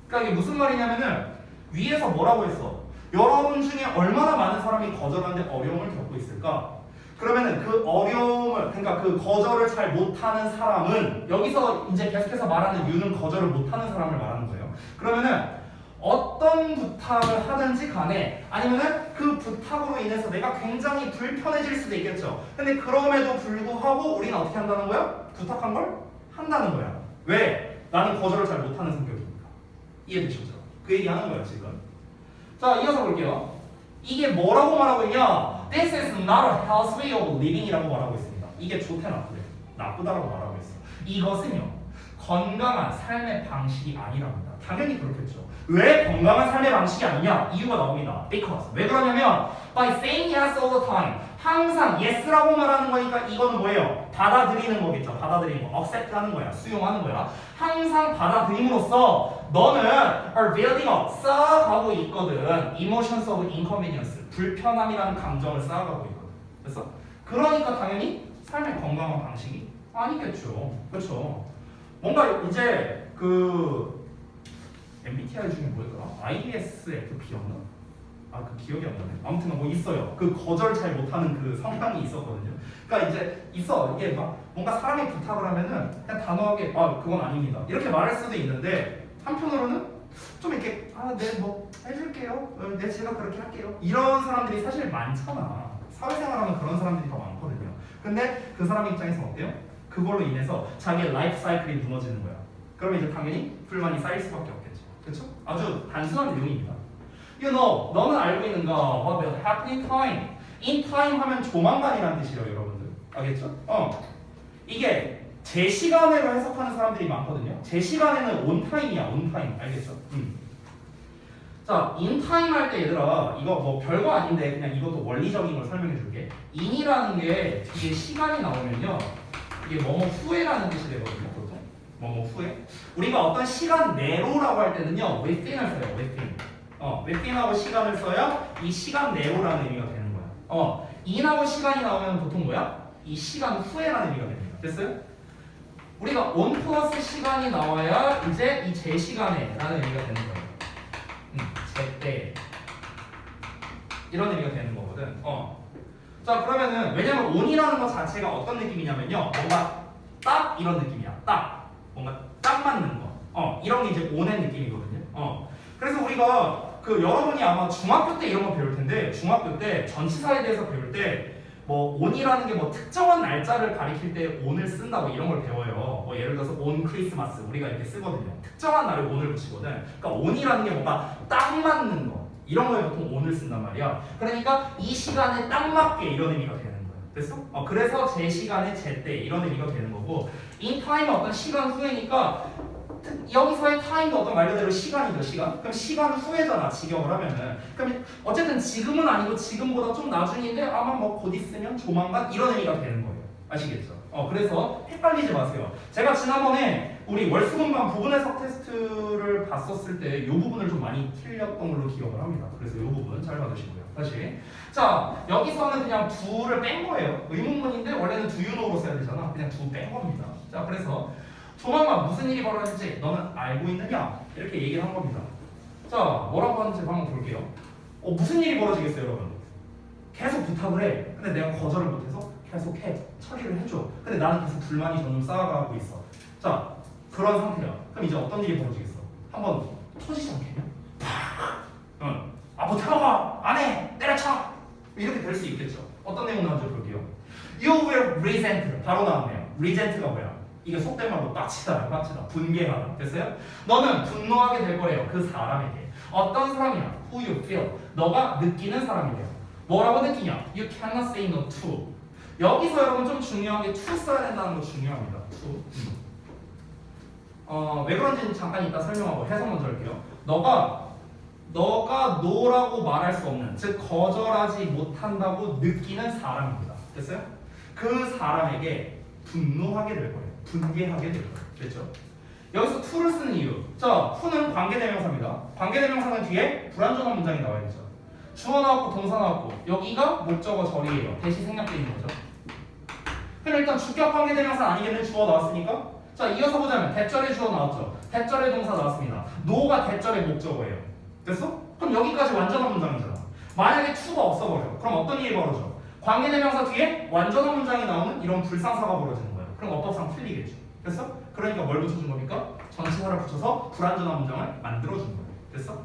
그러니까 이게 무슨 말이냐면은 위에서 뭐라고 했어? 여러분 중에 얼마나 많은 사람이 거절하는데 어려움을 겪고 있을까? 그러면은 그 어려움을, 그러니까 그 거절을 잘 못하는 사람은 여기서 이제 계속해서 말하는 you는 거절을 못하는 사람을 말하는 거예요. 그러면은 어떤 부탁을 하든지 간에 아니면은 그 부탁으로 인해서 내가 굉장히 불편해질 수도 있겠죠. 근데 그럼에도 불구하고 우리는 어떻게 한다는 거야? 부탁한 걸 한다는 거야. 왜? 나는 거절을 잘 못하는 성격이니까. 이해되셨죠? 그 얘기 하는 거야 지금. 자, 이어서 볼게요. 이게 뭐라고 말하고 있냐? This is not a healthy way of living 이라고 말하고 있습니다. 이게 좋대 나쁘대? 나쁘다라고 말하고 있어. 이것은요 건강한 삶의 방식이 아니랍니다. 당연히 그렇겠죠. 왜 건강한 삶의 방식이 아니냐? 이유가 나옵니다. Because. 왜 그러냐면 by saying yes all the time. 항상 yes라고 말하는 거니까 이거는 뭐예요? 받아들이는 거겠죠. 받아들이는 거. accept 하는 거야. 수용하는 거야. 항상 받아들임으로써 너는 are building up 쌓아가고 있거든. emotions of inconvenience. 불편함이라는 감정을 쌓아가고 있거든. 그래서 그러니까 당연히 삶의 건강한 방식이 아니겠죠. 그렇죠. 뭔가 이제 그 MBTI 중에 뭐였더라? ISFP였나? 아, 그 기억이 안 나네. 아무튼 뭐 있어요. 그 거절 잘 못하는 그 성향이 있었거든요. 그러니까 이제 있어. 이게 막 뭔가 사람이 부탁을 하면은 그냥 단호하게 아 그건 아닙니다. 이렇게 말할 수도 있는데 한편으로는 좀 이렇게 네 뭐 해줄게요. 네 제가 그렇게 할게요. 이런 사람들이 사실 많잖아. 사회생활하면 그런 사람들이 더 많거든요. 근데 그 사람 입장에서 어때요? 그걸로 인해서 자기의 라이프 사이클이 무너지는 거야. 그러면 이제 당연히 불만이 쌓일 수밖에 없겠죠. 그렇죠? 아주 단순한 내용입니다. You know, 너는 알고 있는가? What will happen in time? In time 하면 조만간이라는 뜻이에요, 여러분들. 알겠죠? 이게 제 시간으로 해석하는 사람들이 많거든요. 제 시간에는 on time이야, on time. 알겠죠? 자, in time 할 때 얘들아, 이거 뭐 별거 아닌데 그냥 이것도 원리적인 걸 설명해 줄게. in이라는 게 뒤에 시간이 나오면요. 이게 뭐뭐 후에라는 뜻이 되거든요, 보통. 뭐뭐 후에. 우리가 어떤 시간 내로라고 할 때는요, within을 써요, within. within하고 시간을 써야 이 시간 내로라는 의미가 되는 거야. in하고 시간이 나오면 보통 뭐야? 이 시간 후에라는 의미가 됩니다. 됐어요? 우리가 on 플러스 시간이 나와야 이제 이 제 시간에라는 의미가 되는 거예요. 제때 이런 의미가 되는 거거든. 자 그러면은 왜냐면 on이라는 것 자체가 어떤 느낌이냐면요, 뭔가 딱 이런 느낌이야. 딱 뭔가 딱 맞는 거. 이런 게 이제 on의 느낌이거든요. 그래서 우리가 그 여러분이 아마 중학교 때 이런 거 배울 텐데 중학교 때 전치사에 대해서 배울 때 뭐 on이라는 게 뭐 특정한 날짜를 가리킬 때 on을 쓴다고 이런 걸 배워요. 뭐 예를 들어서 on 크리스마스 우리가 이렇게 쓰거든요. 특정한 날에 on을 붙이거든. 그러니까 on이라는 게 뭔가 딱 맞는 거 이런 거에 보통 on을 쓴단 말이야. 그러니까 이 시간에 딱 맞게 이런 의미가 되는 거야. 됐어? 그래서 제 시간에 제때 이런 의미가 되는 거고 in time은 어떤 시간 후에니까 여기서의 타임도 어떤 말 그대로 시간이죠, 시간. 그럼 시간 후에잖아, 직역을 하면은. 그럼 어쨌든 지금은 아니고 지금보다 좀 나중인데 아마 뭐 곧 있으면 조만간 이런 의미가 되는 거예요. 아시겠죠? 그래서 헷갈리지 마세요. 제가 지난번에 우리 월수분반 부분 해석 테스트를 봤었을 때 이 부분을 좀 많이 틀렸던 걸로 기억을 합니다. 그래서 이 부분 잘 받으시고요. 다시. 자, 여기서는 그냥 두를 뺀 거예요. 의문문인데 원래는 do you know로 써야 되잖아. 그냥 두 뺀 겁니다. 자, 그래서 조만간 무슨 일이 벌어질지 너는 알고 있느냐? 이렇게 얘기를 한 겁니다. 자, 뭐라고 하는지 한번 볼게요. 무슨 일이 벌어지겠어요, 여러분? 계속 부탁을 해. 근데 내가 거절을 못해서 계속 해. 처리를 해줘. 근데 나는 계속 불만이 점점 쌓아가고 있어. 자, 그런 상태야. 그럼 이제 어떤 일이 벌어지겠어? 한번 터지지 않겠냐? 못 해먹어! 안 해! 때려쳐! 이렇게 될 수 있겠죠. 어떤 내용 나오는지 볼게요. You will resent. 바로 나왔네요. resent가 뭐야? 이게 속된 말로 빡치다, 분개하다. 됐어요? 너는 분노하게 될 거예요. 그 사람에게. 어떤 사람이야? Who you feel. 너가 느끼는 사람이래요. 뭐라고 느끼냐? You cannot say no to. 여기서 여러분 좀 중요한 게 to 써야 된다는 거 중요합니다. to. 왜 그런지는 잠깐 이따 설명하고 해석 먼저 할게요. 너가 no라고 말할 수 없는, 즉 거절하지 못한다고 느끼는 사람입니다. 됐어요? 그 사람에게 분노하게 될 거예요. 분개하게 될 거예요. 됐죠? 여기서 to를 쓰는 이유. 자, who는 관계대명사입니다. 관계대명사는 뒤에 불완전한 문장이 나와야죠. 주어 나왔고 동사 나왔고 여기가 목적어 절이에요. 대시 생략되어 있는 거죠. 그럼 일단 주격 관계대명사 아니겠네. 주어 나왔으니까. 자, 이어서 보자면 대절의 주어 나왔죠. 대절의 동사 나왔습니다. no가 대절의 목적어예요. 됐어? 그럼 여기까지 완전한 문장이잖아. 만약에 to가 없어버려. 그럼 어떤 일이 벌어져? 관계대명사 뒤에 완전한 문장이 나오는 이런 불상사가 벌어지는 거예요. 그럼 어법상 틀리겠죠. 됐어? 그러니까 뭘 붙여준 겁니까? 전치사를 붙여서 불완전한 문장을 만들어준 거예요. 됐어?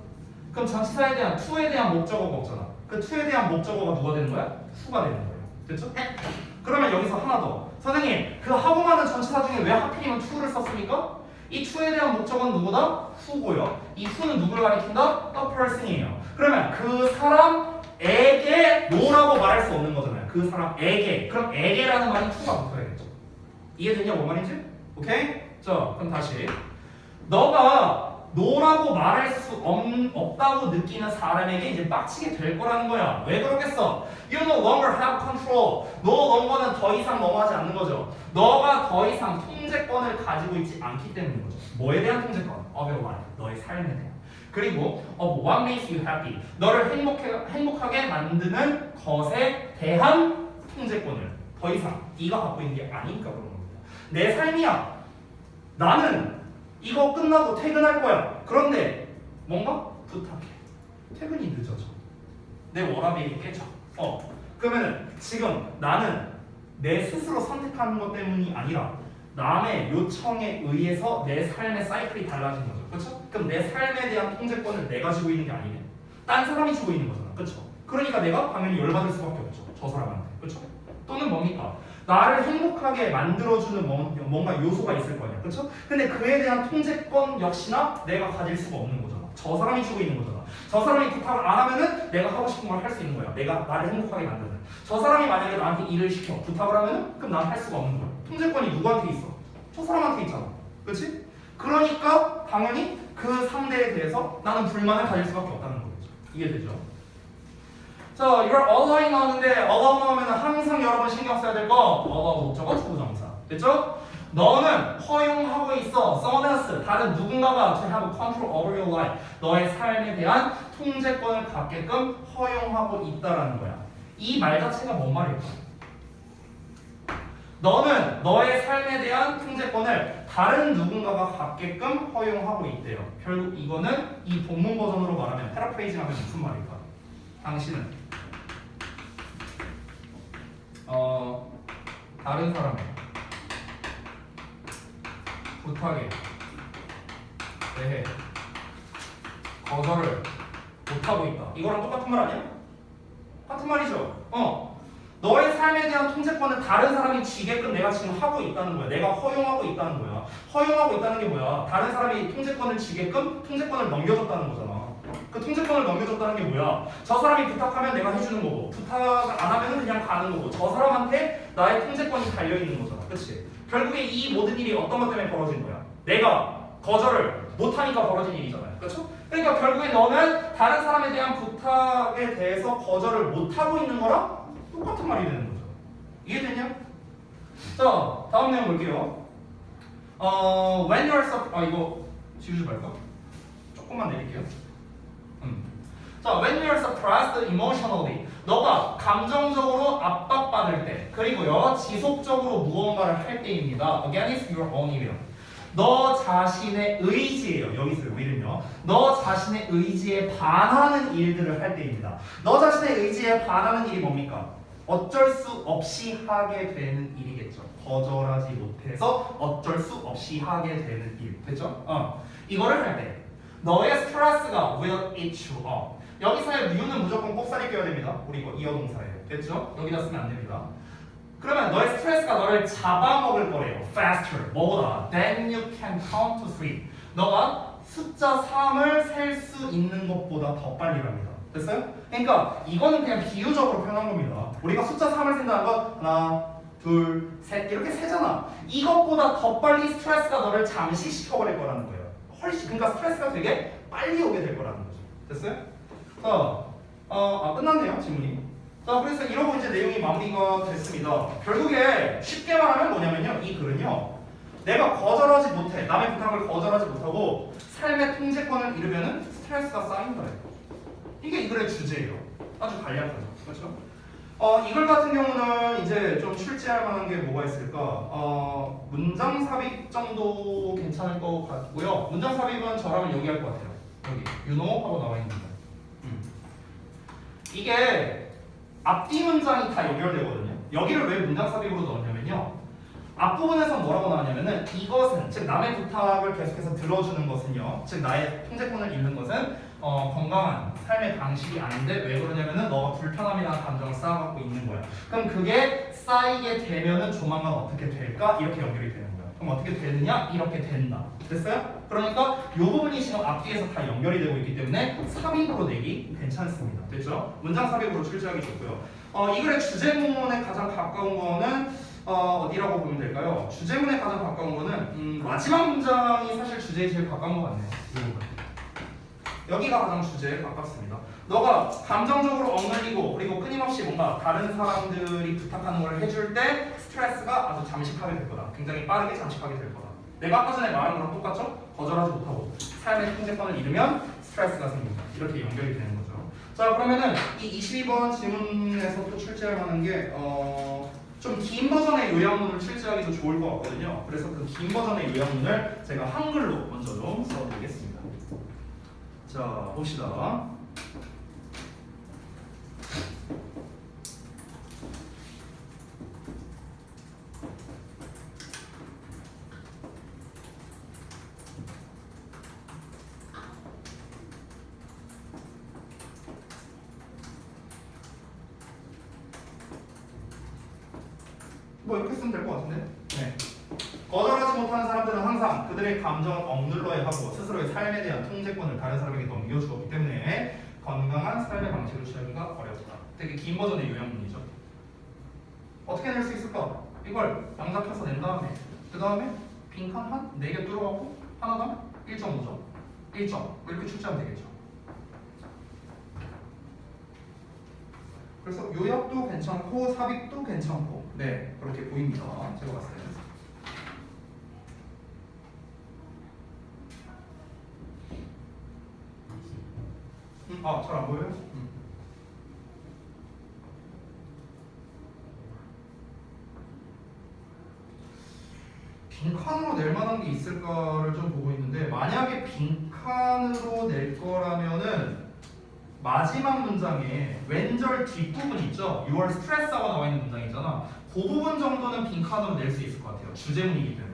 그럼 전치사에 대한 to에 대한 목적어가 없잖아. 그 to에 대한 목적어가 누가 되는 거야? who가 되는 거예요. 됐죠? 그러면 여기서 하나 더. 선생님, 그 하고 많은 전치사 중에 왜 하필이면 to를 썼습니까? 이 to에 대한 목적어는 누구다? who고요. 이 who는 누구를 가리킨다? the person이에요. 그러면 그 사람에게 no라고 말할 수 없는 거잖아요. 그 사람에게. 그럼 에게라는 말이 to가 붙어야겠죠. 이해됐냐? 뭔 말인지? 오케이? 자, 그럼 다시. 너가 노라고 말할 수 없다고 느끼는 사람에게 이제 빡치게 될 거라는 거야. 왜 그러겠어? You no longer have control. 너 넘버는 더 이상 넘어가지 않는 거죠. 너가 더 이상 통제권을 가지고 있지 않기 때문인 거죠. 뭐에 대한 통제권? Of your life. 너의 삶에 대한. 그리고 of what makes you happy. 너를 행복하게 만드는 것에 대한 통제권을 더 이상 네가 갖고 있는 게 아니니까 그런 겁니다. 내 삶이야. 나는 이거 끝나고 퇴근할 거야. 그런데 뭔가 부탁해. 퇴근이 늦어져. 내 워라밸이 깨져. 그러면은 지금 나는 내 스스로 선택하는 것 때문이 아니라 남의 요청에 의해서 내 삶의 사이클이 달라진 거죠. 그렇죠? 그럼 내 삶에 대한 통제권을 내가 지고 있는 게 아니네. 딴 사람이 지고 있는 거잖아. 그렇죠? 그러니까 내가 당연히 열받을 수밖에 없죠. 저 사람한테. 그렇죠? 또는 뭡니까? 나를 행복하게 만들어주는 뭔가 요소가 있을 거 아니야. 그렇죠? 근데 그에 대한 통제권 역시나 내가 가질 수가 없는 거잖아. 저 사람이 주고 있는 거잖아. 저 사람이 부탁을 안 하면은 내가 하고 싶은 걸 할 수 있는 거야. 내가 나를 행복하게 만드는. 저 사람이 만약에 나한테 일을 시켜 부탁을 하면은 그럼 난 할 수가 없는 거야. 통제권이 누구한테 있어? 저 사람한테 있잖아. 그렇지? 그러니까 당연히 그 상대에 대해서 나는 불만을 가질 수밖에 없다는 거겠죠. 이해되죠? 자, you're allowing 나오는데 allow 나오면 항상 여러분 신경 써야 될 거 allow 목적어 주구정사. 됐죠? 너는 허용하고 있어. someone else, 다른 누군가가 to have control over your life. 너의 삶에 대한 통제권을 갖게끔 허용하고 있다라는 거야. 이 말 자체가 뭔 말일까? 너는 너의 삶에 대한 통제권을 다른 누군가가 갖게끔 허용하고 있대요. 결국 이거는 이 본문 버전으로 말하면 패러프레이징하면 무슨 말일까? 당신은 다른 사람의 부탁에 대해 거절을 못하고 있다. 이거랑 똑같은 말 아니야? 같은 말이죠. 너의 삶에 대한 통제권을 다른 사람이 쥐게끔 내가 지금 하고 있다는 거야. 내가 허용하고 있다는 거야. 허용하고 있다는 게 뭐야? 다른 사람이 통제권을 쥐게끔 통제권을 넘겨줬다는 거잖아. 그 통제권을 넘겨줬다는 게 뭐야? 저 사람이 부탁하면 내가 해주는 거고, 부탁 안 하면 그냥 가는 거고, 저 사람한테 나의 통제권이 달려있는 거잖아. 그치? 결국에 이 모든 일이 어떤 것 때문에 벌어진 거야? 내가 거절을 못하니까 벌어진 일이잖아요. 그렇죠? 그러니까 결국에 너는 다른 사람에 대한 부탁에 대해서 거절을 못하고 있는 거랑 똑같은 말이 되는 거죠. 이해되냐? 자, 다음 내용 볼게요. When you are 이거 지우지 말까? 조금만 내릴게요. 자, when you are suppressed emotionally, 너가 감정적으로 압박받을 때, 그리고요 지속적으로 무언가를 할 때입니다. Against your own will. 너 자신의 의지예요. 여기서 will은요. 너 자신의 의지에 반하는 일들을 할 때입니다. 너 자신의 의지에 반하는 일이 뭡니까? 어쩔 수 없이 하게 되는 일이겠죠. 거절하지 못해서 어쩔 수 없이 하게 되는 일. 됐죠? 이거를 할 때 너의 스트레스가 will eat you up. 여기서의 view는 무조건 꼭살이 껴야 됩니다. 우리 이거 이어동사예요. 됐죠? 여기다 쓰면 안 됩니다. 그러면 너의 스트레스가 너를 잡아먹을 거래요. faster. 뭐보다? Then you can count to 3. 너가 숫자 3을 셀 수 있는 것보다 더 빨리랍니다. 됐어요? 그러니까 이거는 그냥 비유적으로 표현한 겁니다. 우리가 숫자 3을 센다는 건 하나, 둘, 셋 이렇게 세잖아. 이것보다 더 빨리 스트레스가 너를 잠시시켜버릴 거라는 거예요. 훨씬. 그러니까 스트레스가 되게 빨리 오게 될 거라는 거죠. 됐어요? 자, 끝났네요 질문이. 자, 그래서 이러고 이제 내용이 마무리가 됐습니다. 결국에 쉽게 말하면 뭐냐면요, 이 글은요, 내가 거절하지 못해, 남의 부탁을 거절하지 못하고 삶의 통제권을 잃으면은 스트레스가 쌓인 거예요. 이게 이 글의 주제예요. 아주 간략하죠, 그렇죠? 이 글 같은 경우는 이제 좀 출제할 만한 게 뭐가 있을까? 문장 삽입 정도 괜찮을 것 같고요. 문장 삽입은 저라면 여기 할 것 같아요. 여기 you know 하고 나와 있는 거. 이게 앞뒤 문장이 다 연결되거든요. 여기를 왜 문장 삽입으로 넣었냐면요, 앞부분에서 뭐라고 나왔냐면은 이것은, 즉 남의 부탁을 계속해서 들어주는 것은요, 즉 나의 통제권을 잃는 것은 건강한 삶의 방식이 아닌데, 왜 그러냐면은 너가 불편함이라는 감정을 쌓아갖고 있는 거야. 그럼 그게 쌓이게 되면은 조만간 어떻게 될까? 이렇게 연결이 되는 거야. 그럼 어떻게 되느냐? 이렇게 된다. 됐어요? 그러니까 이 부분이 지금 앞뒤에서 다 연결이 되고 있기 때문에 삽입으로 내기 괜찮습니다. 됐죠? 문장 삽입으로 출제하기 좋고요. 이 글의 주제문에 가장 가까운 거는 어디라고 보면 될까요? 주제문에 가장 가까운 거는 마지막 문장이 사실 주제에 제일 가까운 것 같네요. 여기가 가장 주제에 가깝습니다. 너가 감정적으로 억눌리고 그리고 끊임없이 뭔가 다른 사람들이 부탁하는 걸 해줄 때 스트레스가 아주 잠식하게 될 거다. 굉장히 빠르게 잠식하게 될 거다. 내가 아까 전에 말한 거랑 똑같죠? 거절하지 못하고 삶의 통제권을 잃으면 스트레스가 생긴다. 이렇게 연결이 되는 거죠. 자, 그러면은 이 22번 질문에서 또 출제할 만한 게 좀 긴 버전의 요약문을 출제하기도 좋을 것 같거든요. 그래서 그 긴 버전의 요약문을 제가 한글로 먼저 좀 써드리겠습니다. 자, 봅시다. 뭐 이렇게 쓰면 될 것 같은데? 네. 거절하지 못하는 사람들은 항상 그들의 감정을 억눌러야 하고 스스로의 삶에 대한 통제권을 다른 사람에게 넘겨주었기 때문에 건강한 삶의 방식을 취하기가 어렵다. 되게 긴 버전의 요약문이죠. 어떻게 낼 수 있을까? 이걸 양작해서 낸 다음에 그 다음에 빈칸 한 4개 뚫어갖고 하나당 1.5점 1점 뭐 이렇게 출제하면 되겠죠. 그래서 요약도 괜찮고 삽입도 괜찮고 네 그렇게 보입니다. 제가 봤을 때는. 잘 안 보여요? 빈칸으로 낼 만한 게 있을까를 좀 보고 있는데 만약에 빈칸으로 낼 거라면은 마지막 문장에 왼절 뒷부분 있죠? 6월 스트레스하고 나와 있는 문장 있잖아. 그 부분 정도는 빈칸으로 낼 수 있을 것 같아요. 주제문이기 때문에.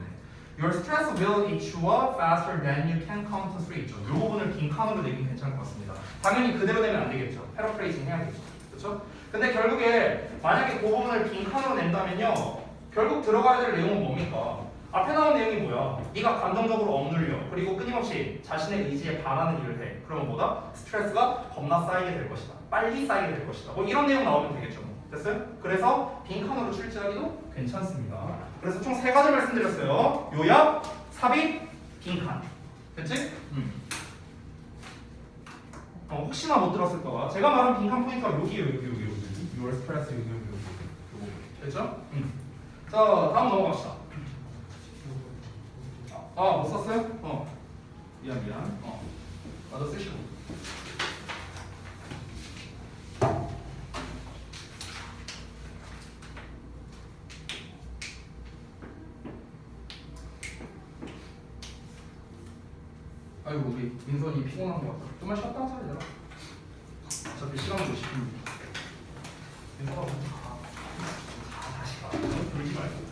Your stress will eat you up faster than you can count to 3 있죠. 이 부분을 빈칸으로 내긴 괜찮을 것 같습니다. 당연히 그대로 되면 안 되겠죠. 패러프레이징 해야겠죠. 그렇죠? 근데 결국에 만약에 그 부분을 빈칸으로 낸다면요. 결국 들어가야 될 내용은 뭡니까? 앞에 나온 내용이 뭐야? 네가 감정적으로 억눌려. 그리고 끊임없이 자신의 의지에 반하는 일을 해. 그러면 뭐다? 스트레스가 겁나 쌓이게 될 것이다. 빨리 쌓이게 될 것이다. 뭐 이런 내용 나오면 되겠죠. 뭐. 됐어요? 그래서 빈칸으로 출제하기도 괜찮습니다. 그래서 총 3가지 말씀드렸어요. 요약, 삽입, 빈칸. 됐지? 혹시나 못 들었을까봐 제가 말한 빈칸 포인트가 여기에요. 여기. 6월 스트레스 여기. 됐죠? 자, 다음 넘어갑시다. 못 썼어요? 미안. 나도 쓰시고. 아이고 우리 민선이 피곤한 것 같다. 좀만 쉬었다 하자 얘들아. 어차피 시간은 50분이니까. 민선아 먼저 가. 다시 가. 돌지 말고.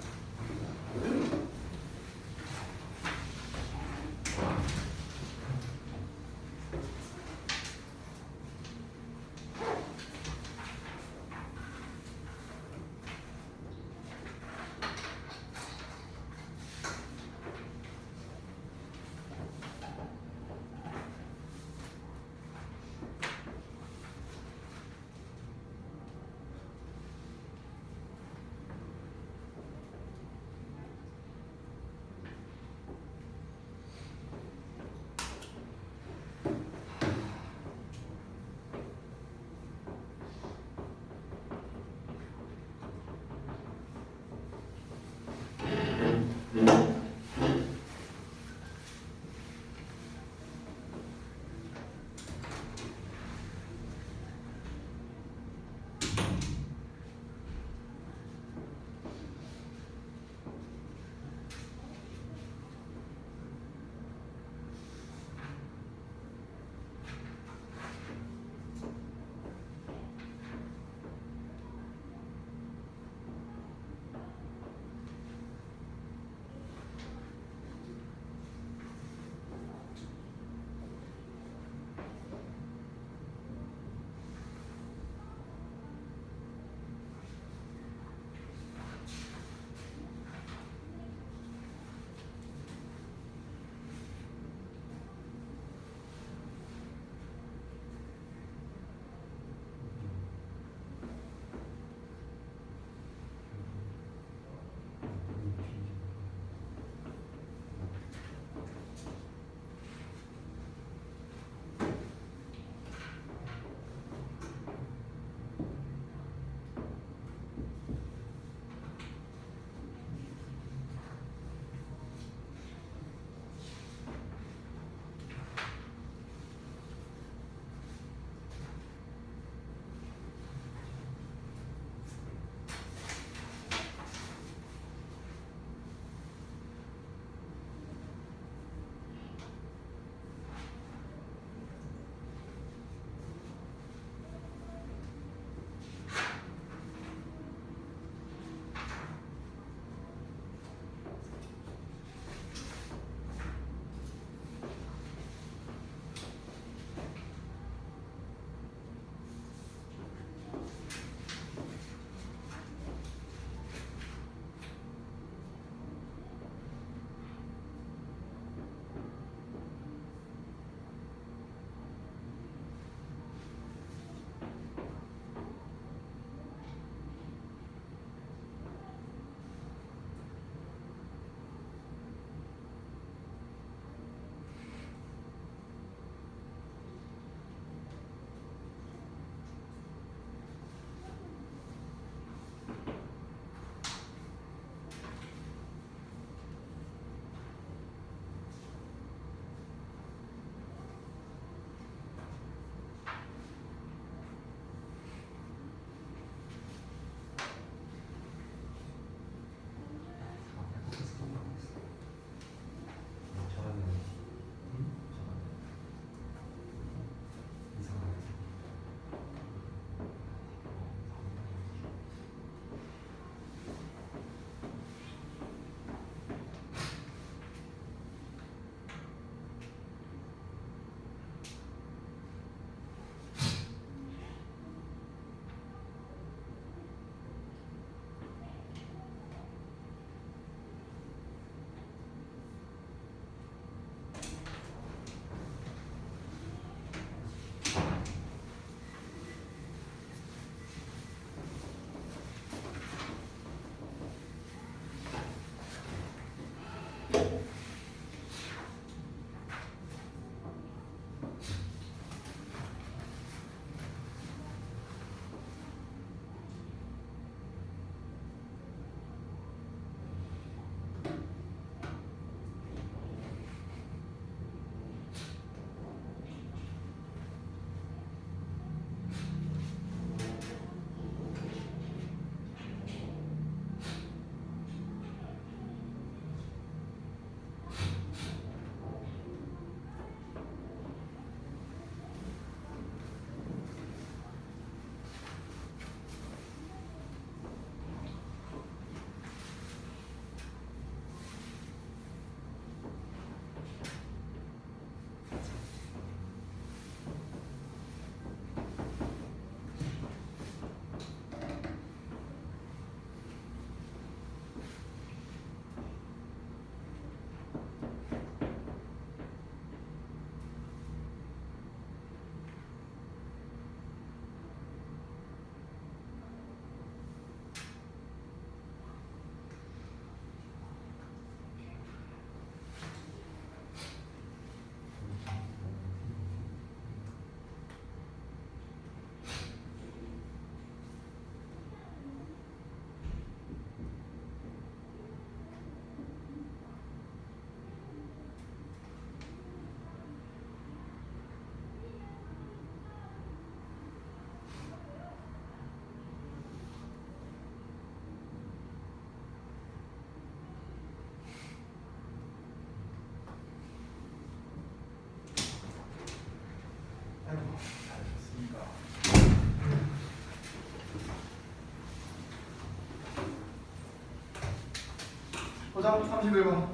보자. 31번.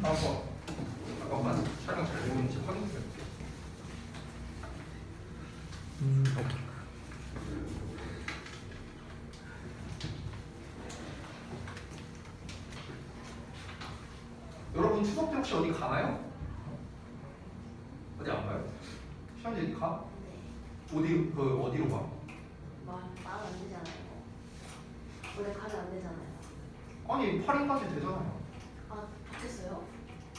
다음 거. 잠깐만. 촬영 잘 되고 있는지 확인해. 오케이. 여러분 추석 때 혹시 어디 가나요? 어디 안 가요? 시험지 어디 가? 네. 어디로 가? 말안 되잖아요. 원래 가면 안 되잖아요. 아니 8일까지 되잖아요. 아, 바뀌었어요?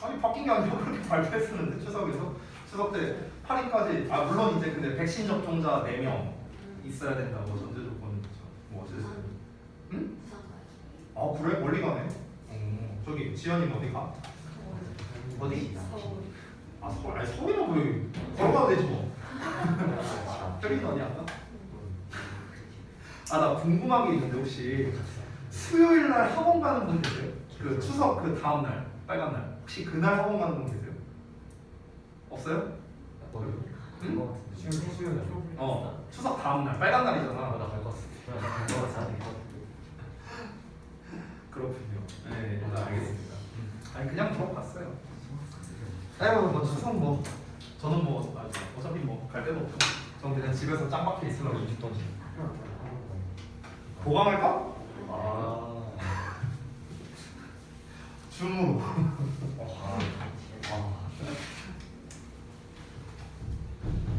아니 바뀐 게 아니라 그렇게 발표했었는데 추석에서 추석 때 8일까지 아 물론 이제 근데 백신 접종자 4명 있어야 된다고 전제 조건이죠. 뭐 어쨌든 응? 부산 가요. 아 그래? 멀리 가네. 저기 지연이는 어디 가? 서울. 어디? 서울. 아 서울 아니 서울이면 왜 걸어가도 되지 뭐. 혜린이 어디 안 가? 아 나 궁금한 게 있는데 혹시 수요일 날 학원 가는 분 계세요? 그 추석 그 다음 날 빨간 날 혹시 그날 학원 가는 분 계세요? 없어요? 응? 수요일. 추석 다음 날 빨간 날이잖아. 나갈 것 같아. 그렇군요. 네, 알겠습니다. 아니 그냥 들어봤어요. 아이고 뭐 추석 뭐 저는 뭐 어차피 뭐 갈 데도 없고 저는 그냥 집에서 짱 박혀 있으려고 보강할까? 아. 줌으로.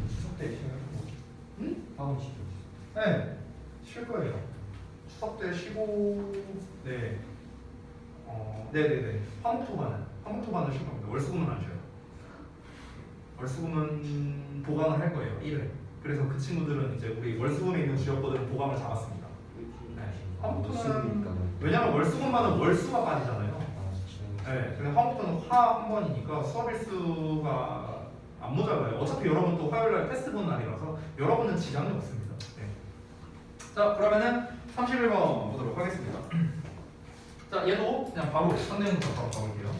추석 때 쉬어요? 응? 학원 쉬죠. 네, 쉴 거예요. 추석 때 쉬고 네. 네네네. 화목토반을 쉴 겁니다. 월수금은 안 쉬어요. 월수금은 보강을 할 거예요. 1회. 그래서 그 친구들은 이제 우리 월수금에 있는 주역거들은 보강을 잡았습니다. 네. 화목토는 왜냐면 월수금만은 월수가 빠지잖아요. 네. 근데 화목토는 화 한 번이니까 수업 일수가 안 모자라요. 어차피 여러분 또 화요일날 테스트 본 날이라서 여러분은 지장이 없습니다. 네. 자 그러면은 31번 보도록 하겠습니다. 자 얘도 그냥 바로 선내용부터 바로 가볼게요.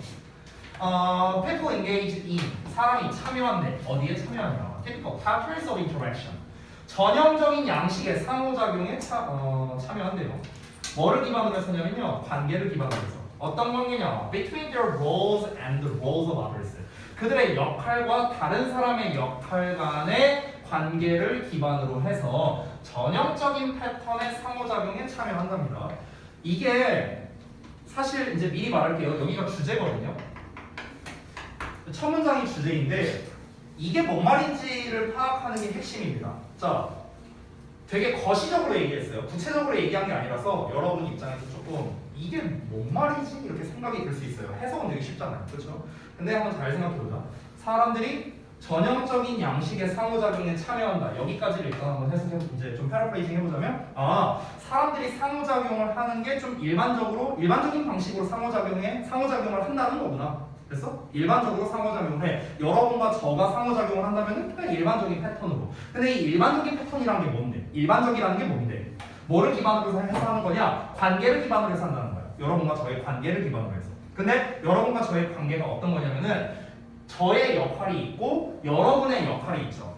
people engaged in 사람이 참여한대. 어디에 참여하냐? typical patterns of interaction 전형적인 양식의 상호작용에 참여한대요. 뭐를 기반으로 해서냐면요 관계를 기반으로 해서 어떤 관계냐? between their roles and the roles of others 그들의 역할과 다른 사람의 역할 간의 관계를 기반으로 해서 전형적인 패턴의 상호작용에 참여한답니다. 이게 사실 이제 미리 말할게요. 여기가 주제거든요. 첫 문장이 주제인데 이게 뭔 말인지를 파악하는 게 핵심입니다. 자, 되게 거시적으로 얘기했어요. 구체적으로 얘기한 게 아니라서 여러분 입장에서 조금 이게 뭔 말이지? 이렇게 생각이 들 수 있어요. 해석은 되게 쉽잖아요. 그렇죠? 근데 한번 잘 생각해보자. 사람들이 전형적인 양식의 상호작용에 참여한다. 여기까지를 일단 한번 해석해 이제 좀 패러프레이징 해보자면 사람들이 상호작용을 하는 게 좀 일반적인 방식으로 상호작용을 한다는 거구나. 됐어? 일반적으로 상호작용을 해. 여러분과 저가 상호작용을 한다면 그냥 일반적인 패턴으로. 근데 이 일반적인 패턴이라는 게 뭔데? 일반적이라는 게 뭔데? 뭐를 기반으로 해서 하는 거냐? 관계를 기반으로 해서 한다는 거야. 여러분과 저의 관계를 기반으로 해서. 근데 여러분과 저의 관계가 어떤 거냐면은 저의 역할이 있고 여러분의 역할이 있죠.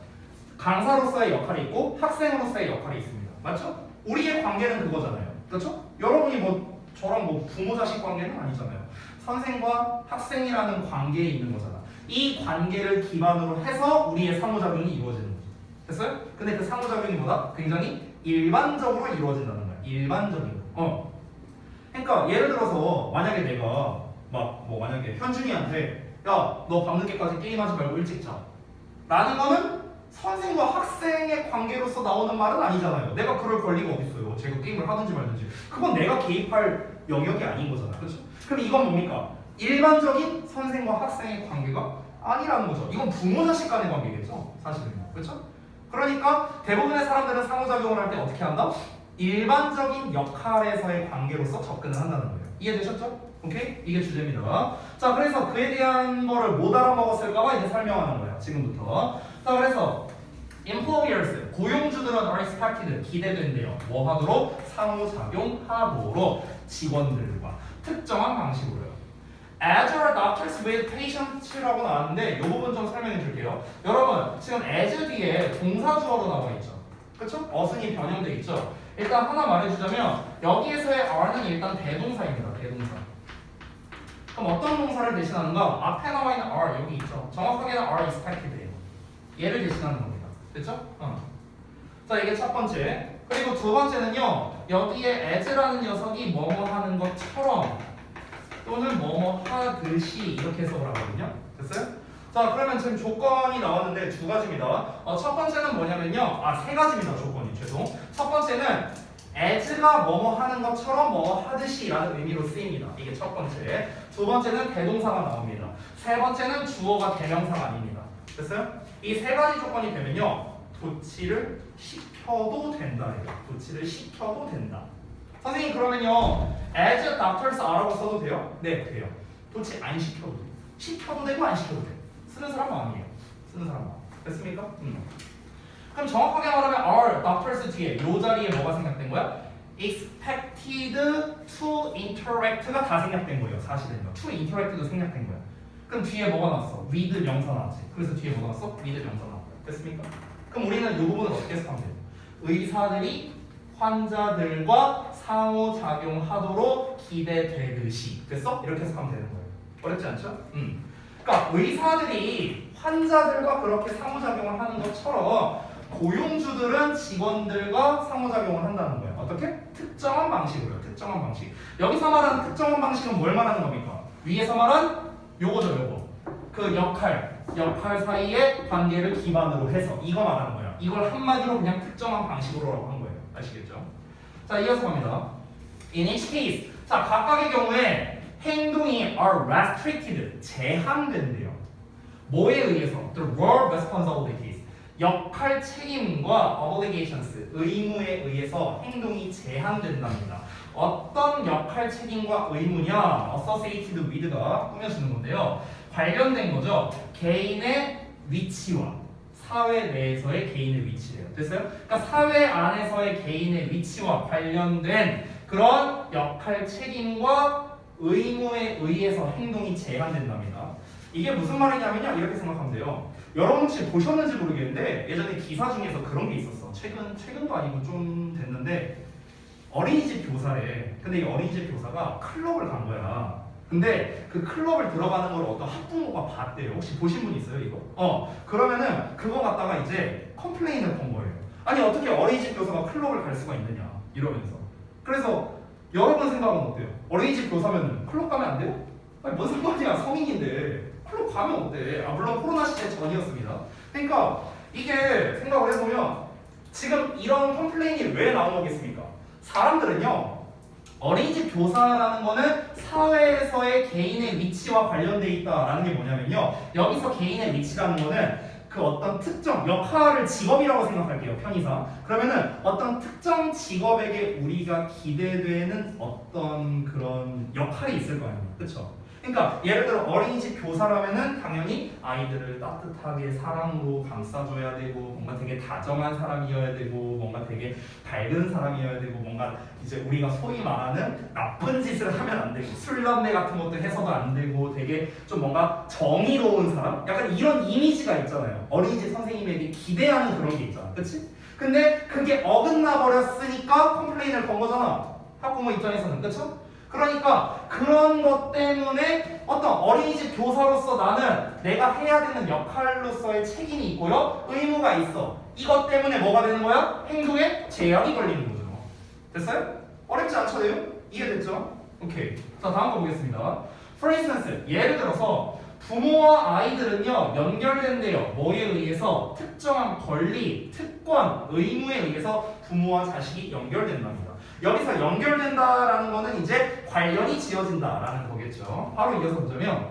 강사로서의 역할이 있고 학생으로서의 역할이 있습니다. 맞죠? 우리의 관계는 그거잖아요. 그렇죠? 여러분이 뭐 저랑 뭐 부모 자식 관계는 아니잖아요. 선생과 학생이라는 관계에 있는 거잖아. 이 관계를 기반으로 해서 우리의 상호작용이 이루어지는 거죠. 됐어요? 근데 그 상호작용이 뭐다? 굉장히 일반적으로 이루어진다는 거야. 일반적인 거. 그러니까 예를 들어서 만약에 내가 만약에 현준이한테 야, 너 밤늦게까지 게임하지 말고 일찍 자. 라는 거는 선생과 학생의 관계로서 나오는 말은 아니잖아요. 내가 그럴 권리가 어딨어요. 제가 게임을 하든지 말든지. 그건 내가 개입할 영역이 아닌 거잖아. 그렇죠? 그럼 이건 뭡니까? 일반적인 선생과 학생의 관계가 아니라는 거죠. 이건 부모 자식 간의 관계겠죠. 사실은. 그렇죠? 그러니까 대부분의 사람들은 상호작용을 할 때 어떻게 한다? 일반적인 역할에서의 관계로서 접근을 한다는 거예요. 이해되셨죠? 오케이? 이게 주제입니다. 자, 그래서 그에 대한 거를 못 알아먹었을까봐 이제 설명하는 거야. 지금부터. 자, 그래서 employers, 고용주들은 are expected, 기대된대요. 뭐 하도록? 상호작용하도록 직원들과 특정한 방식으로요. As are doctors with patients라고 나왔는데 이 부분 좀 설명해 줄게요. 여러분, 지금 as 뒤에 동사주어로 나와 있죠. 그렇죠? 어순이 변형돼 있죠. 일단 하나 말해주자면 여기에서의 are는 일단 대동사입니다. 대동사. 그럼 어떤 동사를 대신하는가? 앞에 나와 있는 are 여기 있죠. 정확하게는 are expected예요. 얘를 대신하는 겁니다. 됐죠? 자, 이게 첫 번째. 그리고 두 번째는요. 여기에 as라는 녀석이 뭐뭐 하는 것처럼 또는 뭐뭐 하듯이 이렇게 해석을 하거든요. 됐어요? 자, 그러면 지금 조건이 나왔는데 두 가지입니다. 첫 번째는 뭐냐면요. 세 가지입니다. 조건이 최종. 첫 번째는 as가 뭐뭐 하는 것처럼 뭐뭐 하듯이 라는 의미로 쓰입니다. 이게 첫 번째. 두 번째는 대동사가 나옵니다. 세 번째는 주어가 대명사가 아닙니다. 됐어요? 이 세 가지 조건이 되면요. 도치를 시켜도 된다예요. 도치를 시켜도 된다. 선생님 그러면요. as doctors are라고 써도 돼요? 네, 돼요. 도치 안 시켜도 돼요. 시켜도 되고 안 시켜도 돼요. 쓰는 사람 마음이에요. 쓰는 사람 마음. 됐습니까? 그럼 정확하게 말하면 are doctors 뒤에 요 자리에 뭐가 생략된 거야? expected to interact가 다 생략된 거예요. 사실은요. to interact도 생략된 거야. 그럼 뒤에 뭐가 나왔어? with 명사 나왔지. 그래서 뒤에 뭐가 나왔어? with 명사 나왔어요. 됐습니까? 그럼 우리는 이 부분을 어떻게 해석하면 돼요? 의사들이 환자들과 상호작용하도록 기대되듯이. 됐어? 이렇게 해석하면 되는 거예요. 어렵지 않죠? 그러니까 의사들이 환자들과 그렇게 상호작용을 하는 것처럼 고용주들은 직원들과 상호작용을 한다는 거예요. 어떻게? 특정한 방식으로요. 특정한 방식. 여기서 말하는 특정한 방식은 뭘 말하는 겁니까? 위에서 말한 요거죠, 요거. 그 역할 사이의 관계를 기반으로 해서 이거 말하는 거예요. 이걸 한마디로 그냥 특정한 방식으로라고 한 거예요. 아시겠죠? 자, 이어서 갑니다. In each case. 자, 각각의 경우에 행동이 are restricted, 제한된대요. 뭐에 의해서? The role responsibilities. 역할 책임과 obligations, 의무에 의해서 행동이 제한된답니다. 어떤 역할 책임과 의무냐? associated with가 꾸며주는 건데요. 관련된 거죠. 개인의 위치와 사회 내에서의 개인의 위치예요. 됐어요? 그러니까 사회 안에서의 개인의 위치와 관련된 그런 역할 책임과 의무에 의해서 행동이 제한된답니다. 이게 무슨 말이냐면요. 이렇게 생각하면 돼요. 여러분 혹시 보셨는지 모르겠는데 예전에 기사 중에서 그런 게 있었어. 최근도 아니고 좀 됐는데 어린이집 교사래. 근데 이 어린이집 교사가 클럽을 간 거야. 근데 그 클럽을 들어가는 걸 어떤 학부모가 봤대요. 혹시 보신 분 있어요, 이거? 그러면은 그거 갖다가 이제 컴플레인을 건 거예요. 아니 어떻게 어린이집 교사가 클럽을 갈 수가 있느냐 이러면서. 그래서 여러분 생각은 어때요? 어린이집 교사면 클럽 가면 안 돼요? 아니 뭔 상관이야, 성인인데 클럽 가면 어때? 물론 코로나 시대 전이었습니다. 그러니까 이게 생각을 해보면 지금 이런 컴플레인이 왜 나온 거겠습니까? 사람들은요, 어린이집 교사라는 거는 사회에서의 개인의 위치와 관련돼 있다라는 게 뭐냐면요, 여기서 개인의 위치라는 거는 그 어떤 특정 역할을 직업이라고 생각할게요, 편의상. 그러면은 어떤 특정 직업에게 우리가 기대되는 어떤 그런 역할이 있을 거 아니에요, 그렇죠? 그러니까 예를 들어 어린이집 교사라면은 당연히 아이들을 따뜻하게 사랑으로 감싸줘야 되고, 뭔가 되게 다정한 사람이어야 되고, 뭔가 되게 밝은 사람이어야 되고, 뭔가 이제 우리가 소위 말하는 나쁜 짓을 하면 안 되고, 술 담배 같은 것도 해서도 안 되고, 되게 좀 뭔가 정의로운 사람? 약간 이런 이미지가 있잖아요. 어린이집 선생님에게 기대하는 그런 게 있잖아, 그치? 근데 그게 어긋나 버렸으니까 컴플레인을 건 거잖아, 학부모 입장에서는, 그쵸? 그러니까 그런 것 때문에 어떤 어린이집 교사로서 나는 내가 해야 되는 역할로서의 책임이 있고요, 의무가 있어. 이것 때문에 뭐가 되는 거야? 행동에 제약이 걸리는 거죠. 됐어요? 어렵지 않죠, 내용? 이해됐죠? 오케이. 자, 다음 거 보겠습니다. For instance, 예를 들어서 부모와 아이들은요 연결된대요. 뭐에 의해서? 특정한 권리, 특권, 의무에 의해서 부모와 자식이 연결된답니다. 여기서 연결된다라는 거는 이제 관련이 지어진다라는 거겠죠. 바로 이어서 보자면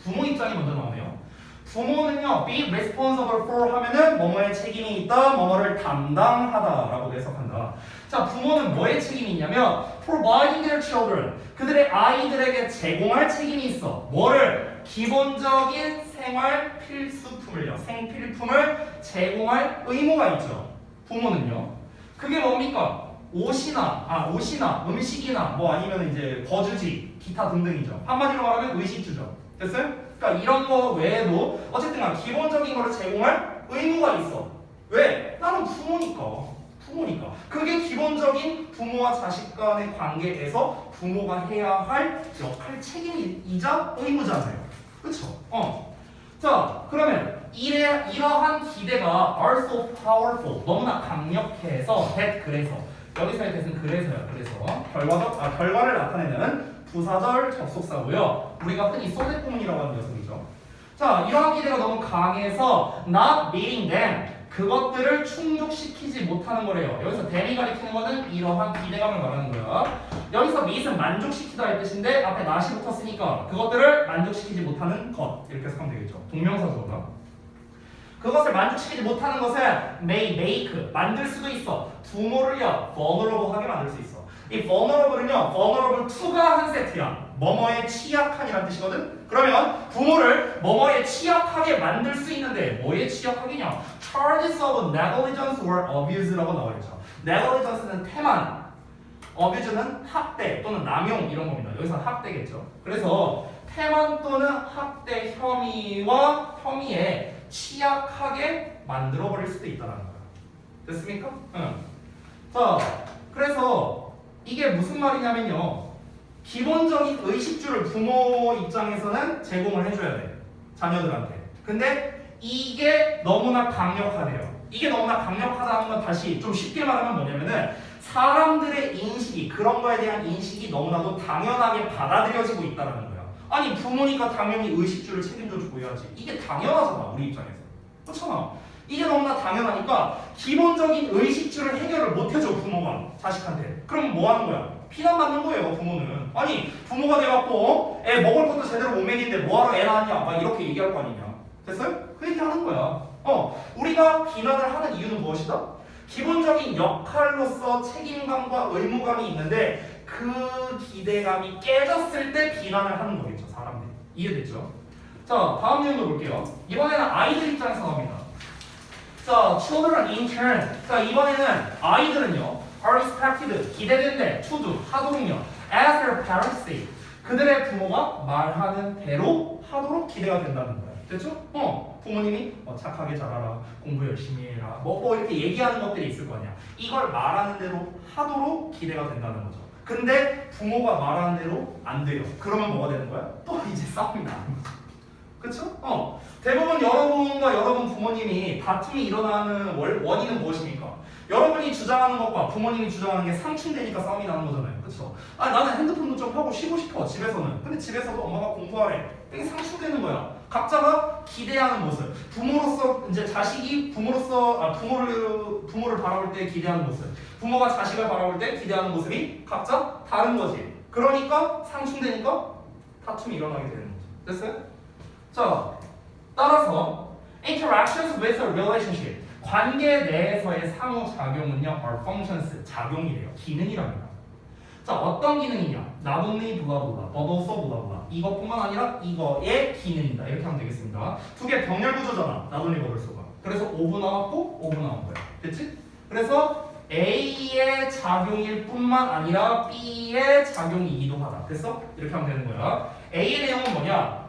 부모 입장이 먼저 나오네요. 부모는요, be responsible for 하면은 뭐뭐의 책임이 있다, 뭐뭐를 담당하다라고 해석한다. 자, 부모는 뭐의 책임이 있냐면 providing their children, 그들의 아이들에게 제공할 책임이 있어. 뭐를? 기본적인 생활 필수품을요, 생필품을 제공할 의무가 있죠. 부모는요. 그게 뭡니까? 옷이나 음식이나 뭐 아니면 이제 거주지, 기타 등등이죠. 한마디로 말하면 의식주죠. 됐어요? 그러니까 이런 거 외에도 어쨌든 간 기본적인 거를 제공할 의무가 있어. 왜? 나는 부모니까. 그게 기본적인 부모와 자식 간의 관계에서 부모가 해야 할 역할, 책임이자 의무잖아요. 그쵸? 자, 그러면 이러한 기대가 are so powerful, 너무나 강력해서 that, 그래서 여기서의 that은 그래서요. 그래서 결과를 나타내는 부사절 접속사고요. 우리가 흔히 소대 구문이라고 하는 녀석이죠. 자, 이러한 기대가 너무 강해서 not meeting them, 그것들을 충족시키지 못하는 거래요. 여기서 then이 가리키는 거는 이러한 기대감을 말하는 거야. 여기서 meet은 만족시키다 할 뜻인데 앞에 not이 붙었으니까 그것들을 만족시키지 못하는 것, 이렇게 해석하면 되겠죠. 동명사조가. 그것을 만족시키지 못하는 것은 may make, 만들 수도 있어. 부모를요 vulnerable하게 만들 수 있어. 이 vulnerable은요 vulnerable to가 한 세트야. 뭐뭐에 취약한이라는 뜻이거든. 그러면 부모를 뭐뭐에 취약하게 만들 수 있는데 뭐에 취약하게냐? charges of negligence or abuse라고 나와 있죠. negligence는 태만, abuse는 학대 또는 남용 이런 겁니다. 여기서 학대겠죠. 그래서 태만 또는 학대 혐의에 취약하게 만들어버릴 수도 있다는 거야. 됐습니까? 응. 자, 그래서 이게 무슨 말이냐면요. 기본적인 의식주를 부모 입장에서는 제공을 해줘야 돼. 자녀들한테. 근데 이게 너무나 강력하대요. 이게 너무나 강력하다는 건 다시 좀 쉽게 말하면 뭐냐면은 사람들의 인식이, 그런 거에 대한 인식이 너무나도 당연하게 받아들여지고 있다는 거야. 아니 부모니까 당연히 의식주를 책임져 주고 해야지. 이게 당연하잖아 우리 입장에서. 그렇잖아. 이게 너무나 당연하니까 기본적인 의식주를 해결을 못 해줘 부모가 자식한테. 그럼 뭐 하는 거야? 피난받는 거예요 부모는. 아니 부모가 돼갖고 애 먹을 것도 제대로 못 먹이는데 뭐하러 애 낳았냐 막 이렇게 얘기할 거 아니냐. 됐어요? 그 얘기 하는 거야. 우리가 비난을 하는 이유는 무엇이다? 기본적인 역할로서 책임감과 의무감이 있는데 그 기대감이 깨졌을 때 비난을 하는 거겠죠 사람들이. 이해됐죠? 자 다음 내용도 볼게요. 이번에는 아이들 입장에서 나옵니다. 자 children in turn. 자 이번에는 아이들은요 are expected, 기대된대, to do, 하도록요 as their parents say, 그들의 부모가 말하는 대로 하도록 기대가 된다는 거야. 됐죠? 부모님이 착하게 자라라, 공부 열심히 해라, 뭐 이렇게 얘기하는 것들이 있을 거 아니야. 이걸 말하는 대로 하도록 기대가 된다는 거죠. 근데 부모가 말하는 대로 안 돼요. 그러면 뭐가 되는 거야? 또 이제 싸움이 나는 거죠. 그쵸? 대부분 여러분과 여러분 부모님이 다툼이 일어나는 원인은 무엇입니까? 여러분이 주장하는 것과 부모님이 주장하는 게 상충되니까 싸움이 나는 거잖아요. 그쵸? 나는 핸드폰도 좀 하고 쉬고 싶어 집에서는. 근데 집에서도 엄마가 공부하래. 이게 상충되는 거야. 각자가 기대하는 모습. 부모로서 이제 자식이 부모를 바라볼 때 기대하는 모습. 부모가 자식을 바라볼 때 기대하는 모습이 각자 다른 거지. 그러니까 상충되니까 다툼이 일어나게 되는 거죠. 됐어요? 자, 따라서 interactions with a relationship, 관계 내에서의 상호작용은요 are functions, 작용이래요. 기능이랍니다. 자, 어떤 기능이냐? not only blah blah, but also blah blah. 이것뿐만 아니라 이거의 기능이다. 이렇게 하면 되겠습니다. 두 개 병렬 구조잖아. not only but also가. 그래서 오브 나왔고 오브 나온 거야. 됐지? 그래서 A의 작용일 뿐만 아니라 B의 작용이기도 하다. 됐어? 이렇게 하면 되는 거야. A의 내용은 뭐냐?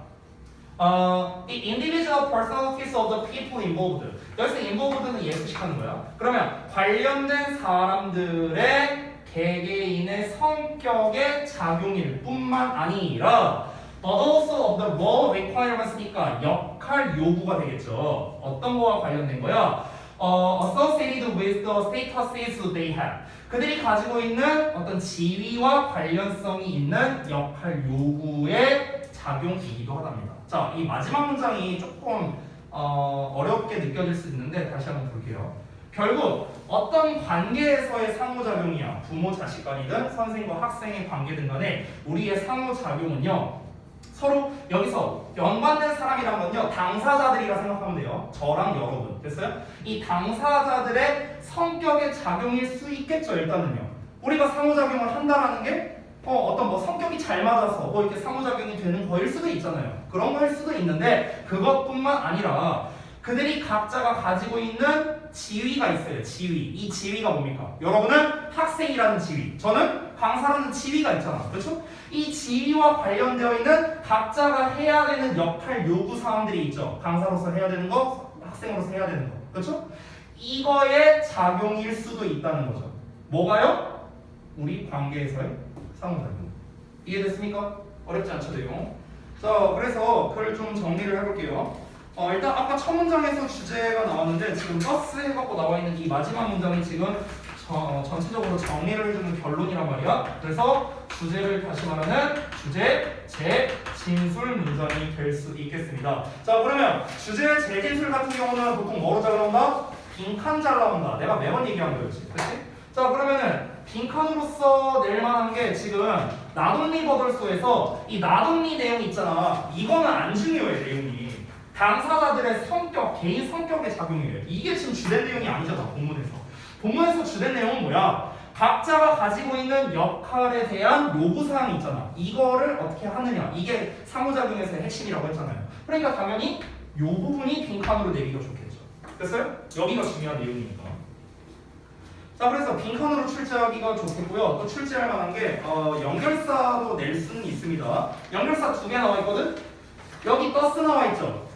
The individual personalities of the people involved. 여기서 involved는 예수식하는 거야. 그러면 관련된 사람들의 개개인의 성격의 작용일 뿐만 아니라 but also of the role requirements니까 역할 요구가 되겠죠. 어떤 거와 관련된 거야? Associated with the statuses they have. 그들이 가지고 있는 어떤 지위와 관련성이 있는 역할 요구의 작용이기도 하답니다. 자, 이 마지막 문장이 조금 어렵게 느껴질 수 있는데 다시 한번 볼게요. 결국 어떤 관계에서의 상호작용이야. 부모 자식 간이든 선생과 학생의 관계든 간에 우리의 상호작용은요 서로 여기서 연관된 사람이란 건요 당사자들이라 생각하면 돼요. 저랑 여러분. 됐어요? 이 당사자들의 성격의 작용일 수 있겠죠. 일단은요 우리가 상호작용을 한다라는 게 어떤 뭐 성격이 잘 맞아서 뭐 이렇게 상호작용이 되는 거일 수도 있잖아요. 그런 거일 수도 있는데 그것뿐만 아니라 그들이 각자가 가지고 있는 지위가 있어요. 지위. 이 지위가 뭡니까? 여러분은 학생이라는 지위, 저는 강사라는 지위가 있잖아. 그렇죠? 이 지위와 관련되어 있는 각자가 해야 되는 역할 요구 사항들이 있죠. 강사로서 해야 되는 거, 학생으로서 해야 되는 거. 그렇죠? 이거의 작용일 수도 있다는 거죠. 뭐가요? 우리 관계에서의 상호작용. 이해됐습니까? 어렵지 않죠, 내용? 자, 그래서 그걸 좀 정리를 해볼게요. 일단 아까 첫 문장에서 주제가 나왔는데 지금 버스 해갖고 나와 있는 이 마지막 문장이 지금 전체적으로 정리를 해주는 결론이란 말이야. 그래서 주제를 다시 말하는 주제, 재, 진술 문장이 될 수 있겠습니다. 자, 그러면 주제, 재, 진술 같은 경우는 보통 뭐로 잘 나온다? 빈칸 잘 나온다. 내가 매번 얘기한 거였지. 그치? 자, 그러면은 빈칸으로서 낼 만한 게 지금 나돈리 버들소에서 이 나돈리 내용 있잖아. 이거는 안 중요해, 내용이. 당사자들의 성격, 개인 성격의 작용이에요. 이게 지금 주된 내용이 아니잖아, 본문에서. 본문에서 주된 내용은 뭐야? 각자가 가지고 있는 역할에 대한 요구사항이 있잖아. 이거를 어떻게 하느냐. 이게 상호작용에서의 핵심이라고 했잖아요. 그러니까 당연히 이 부분이 빈칸으로 내기가 좋겠죠. 됐어요? 여기가 중요한 내용이니까. 자, 그래서 빈칸으로 출제하기가 좋겠고요. 또 출제할 만한 게 연결사도 낼 수는 있습니다. 연결사 2개 나와 있거든? 여기 떠스 나와 있죠?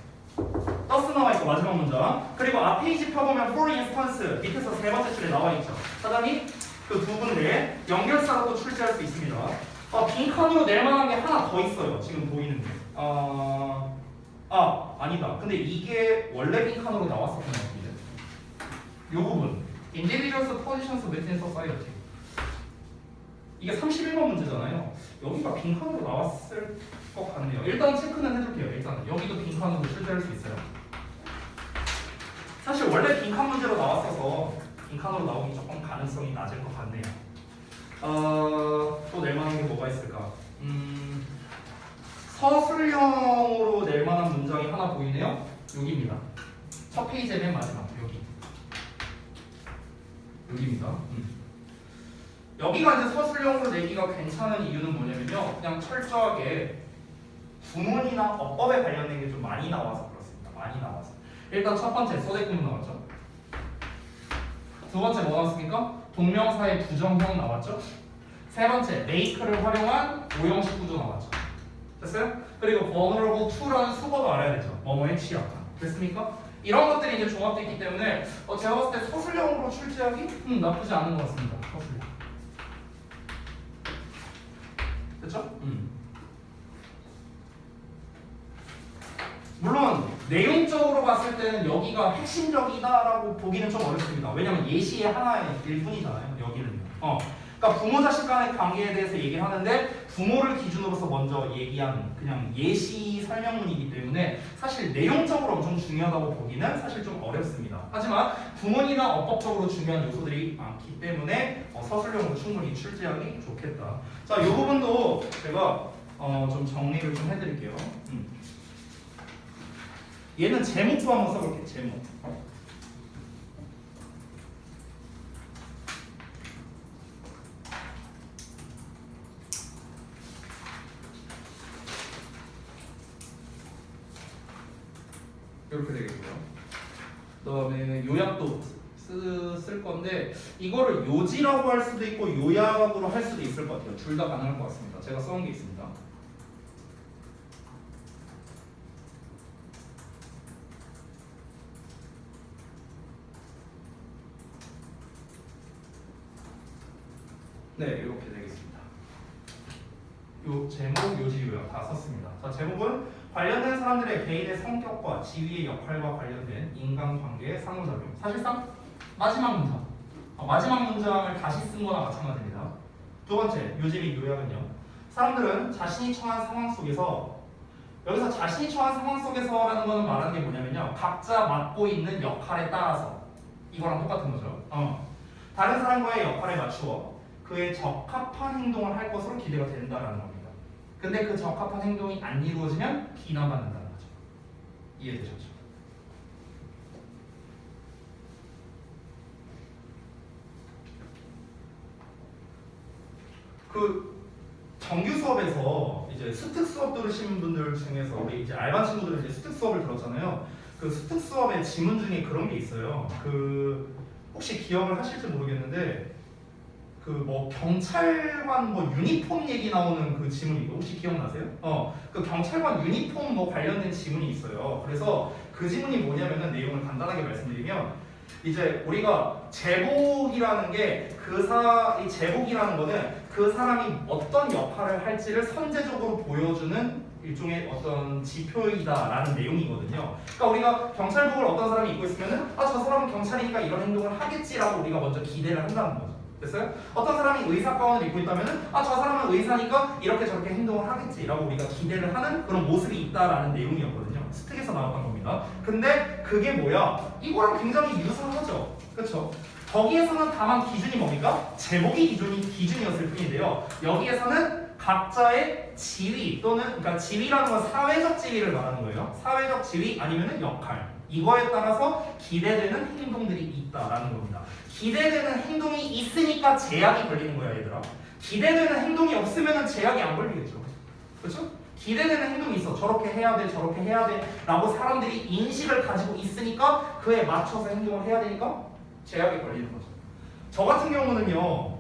떠스 나와 있고 마지막 문장. 그리고 앞 페이지 펴보면 for instance 밑에서 세 번째 줄에 나와 있죠. 사장님 그 두 군데 연결사로 또 출제할 수 있습니다. 빈칸으로 낼 만한 게 하나 더 있어요. 지금 보이는 게. 아니다. 근데 이게 원래 빈칸으로 나왔었던 것 같은데. 요 부분. Individuals positions within society. 이게 31번 문제잖아요. 여기가 빈칸으로 나왔을 것 같네요. 일단 체크는 해줄게요. 일단 여기도 빈칸으로 출제할 수 있어요. 사실 원래 빈칸 문제로 나왔어서 빈칸으로 나오기 조금 가능성이 낮을 것 같네요. 또 낼 만한 게 뭐가 있을까? 서술형으로 낼 만한 문장이 하나 보이네요. 여기입니다. 첫 페이지의 맨 마지막 여기입니다. 여기가 이제 서술형으로 내기가 괜찮은 이유는 뭐냐면요. 그냥 철저하게 구문이나 어법에 관련된 게 좀 많이 나와서 그렇습니다. 많이 나와서. 일단 첫 번째 소대구문 나왔죠. 두 번째 뭐 나왔습니까? 동명사의 부정형 나왔죠. 세 번째 make를 활용한 오형식 구조 나왔죠. 됐어요? 그리고 vulnerable to라는 수거도 알아야 되죠. 뭐뭐에 취약한. 됐습니까? 이런 것들이 이제 종합되어 있기 때문에 제가 봤을 때 서술형으로 출제하기 나쁘지 않은 것 같습니다. 서술형. 됐죠? 물론 내용적으로 봤을 때는 여기가 핵심적이다라고 보기는 좀 어렵습니다. 왜냐면 예시의 하나의 일뿐이잖아요. 여기는요. 그러니까 부모 자식 간의 관계에 대해서 얘기를 하는데 부모를 기준으로서 먼저 얘기한 그냥 예시 설명문이기 때문에 사실 내용적으로 엄청 중요하다고 보기는 사실 좀 어렵습니다. 하지만 구문이나 어법적으로 중요한 요소들이 많기 때문에 서술형으로 충분히 출제하기 좋겠다. 자, 이 부분도 제가 좀 정리를 좀 해드릴게요. 얘는 제목도 한번 써볼게요. 제목. 이렇게 되겠고요. 그다음에 요약도 쓸 건데 이거를 요지라고 할 수도 있고 요약으로 할 수도 있을 것 같아요. 둘 다 가능할 것 같습니다. 제가 써온 게 있습니다. 네, 이렇게 되겠습니다. 요 제목, 요지, 요약 다 썼습니다. 자, 제목은 관련된 사람들의 개인의 성격과 지위의 역할과 관련된 인간관계의 상호작용. 사실상 마지막 문장. 마지막 문장을 다시 쓴 거나 마찬가지입니다. 두 번째, 요지 및 요약은요. 사람들은 자신이 처한 상황 속에서 여기서 자신이 처한 상황 속에서라는 거는 말하는 게 뭐냐면요. 각자 맡고 있는 역할에 따라서 이거랑 똑같은 거죠. 다른 사람과의 역할에 맞추어 그의 적합한 행동을 할 것으로 기대가 된다라는 겁니다. 근데 그 적합한 행동이 안 이루어지면 비난받는다는 거죠. 이해되셨죠? 그 정규 수업에서 이제 스특 수업 들으신 분들 중에서 우리 이제 알바 친구들은 이제 스특 수업을 들었잖아요. 그 스특 수업의 지문 중에 그런 게 있어요. 그 혹시 기억을 하실지 모르겠는데 그 뭐 경찰관 뭐 유니폼 얘기 나오는 그 지문이 혹시 기억나세요? 그 경찰관 유니폼 뭐 관련된 지문이 있어요. 그래서 그 지문이 뭐냐면은 내용을 간단하게 말씀드리면 이제 우리가 제복이라는 게 이 제복이라는 거는 그 사람이 어떤 역할을 할지를 선제적으로 보여주는 일종의 어떤 지표이다라는 내용이거든요. 그러니까 우리가 경찰복을 어떤 사람이 입고 있으면은 저 사람은 경찰이니까 이런 행동을 하겠지라고 우리가 먼저 기대를 한다는 거죠. 됐어요? 어떤 사람이 의사 가운을 입고 있다면은 저 사람은 의사니까 이렇게 저렇게 행동을 하겠지라고 우리가 기대를 하는 그런 모습이 있다라는 내용이었거든요. 스틱에서 나왔던 겁니다. 근데 그게 뭐야? 이거랑 굉장히 유사하죠. 그렇죠? 거기에서는 다만 기준이 뭡니까? 제복이 기준이었을 뿐인데요. 여기에서는 각자의 지위 또는 그러니까 지위라는 건 사회적 지위를 말하는 거예요. 사회적 지위 아니면은 역할. 이거에 따라서 기대되는 행동들이 있다라는 겁니다. 기대되는 행동이 있으니까 제약이 걸리는 거야, 얘들아. 기대되는 행동이 없으면 제약이 안 걸리겠죠. 그렇죠? 기대되는 행동이 있어. 저렇게 해야 돼, 저렇게 해야 돼 라고 사람들이 인식을 가지고 있으니까 그에 맞춰서 행동을 해야 되니까 제약이 걸리는 거죠. 저 같은 경우는요,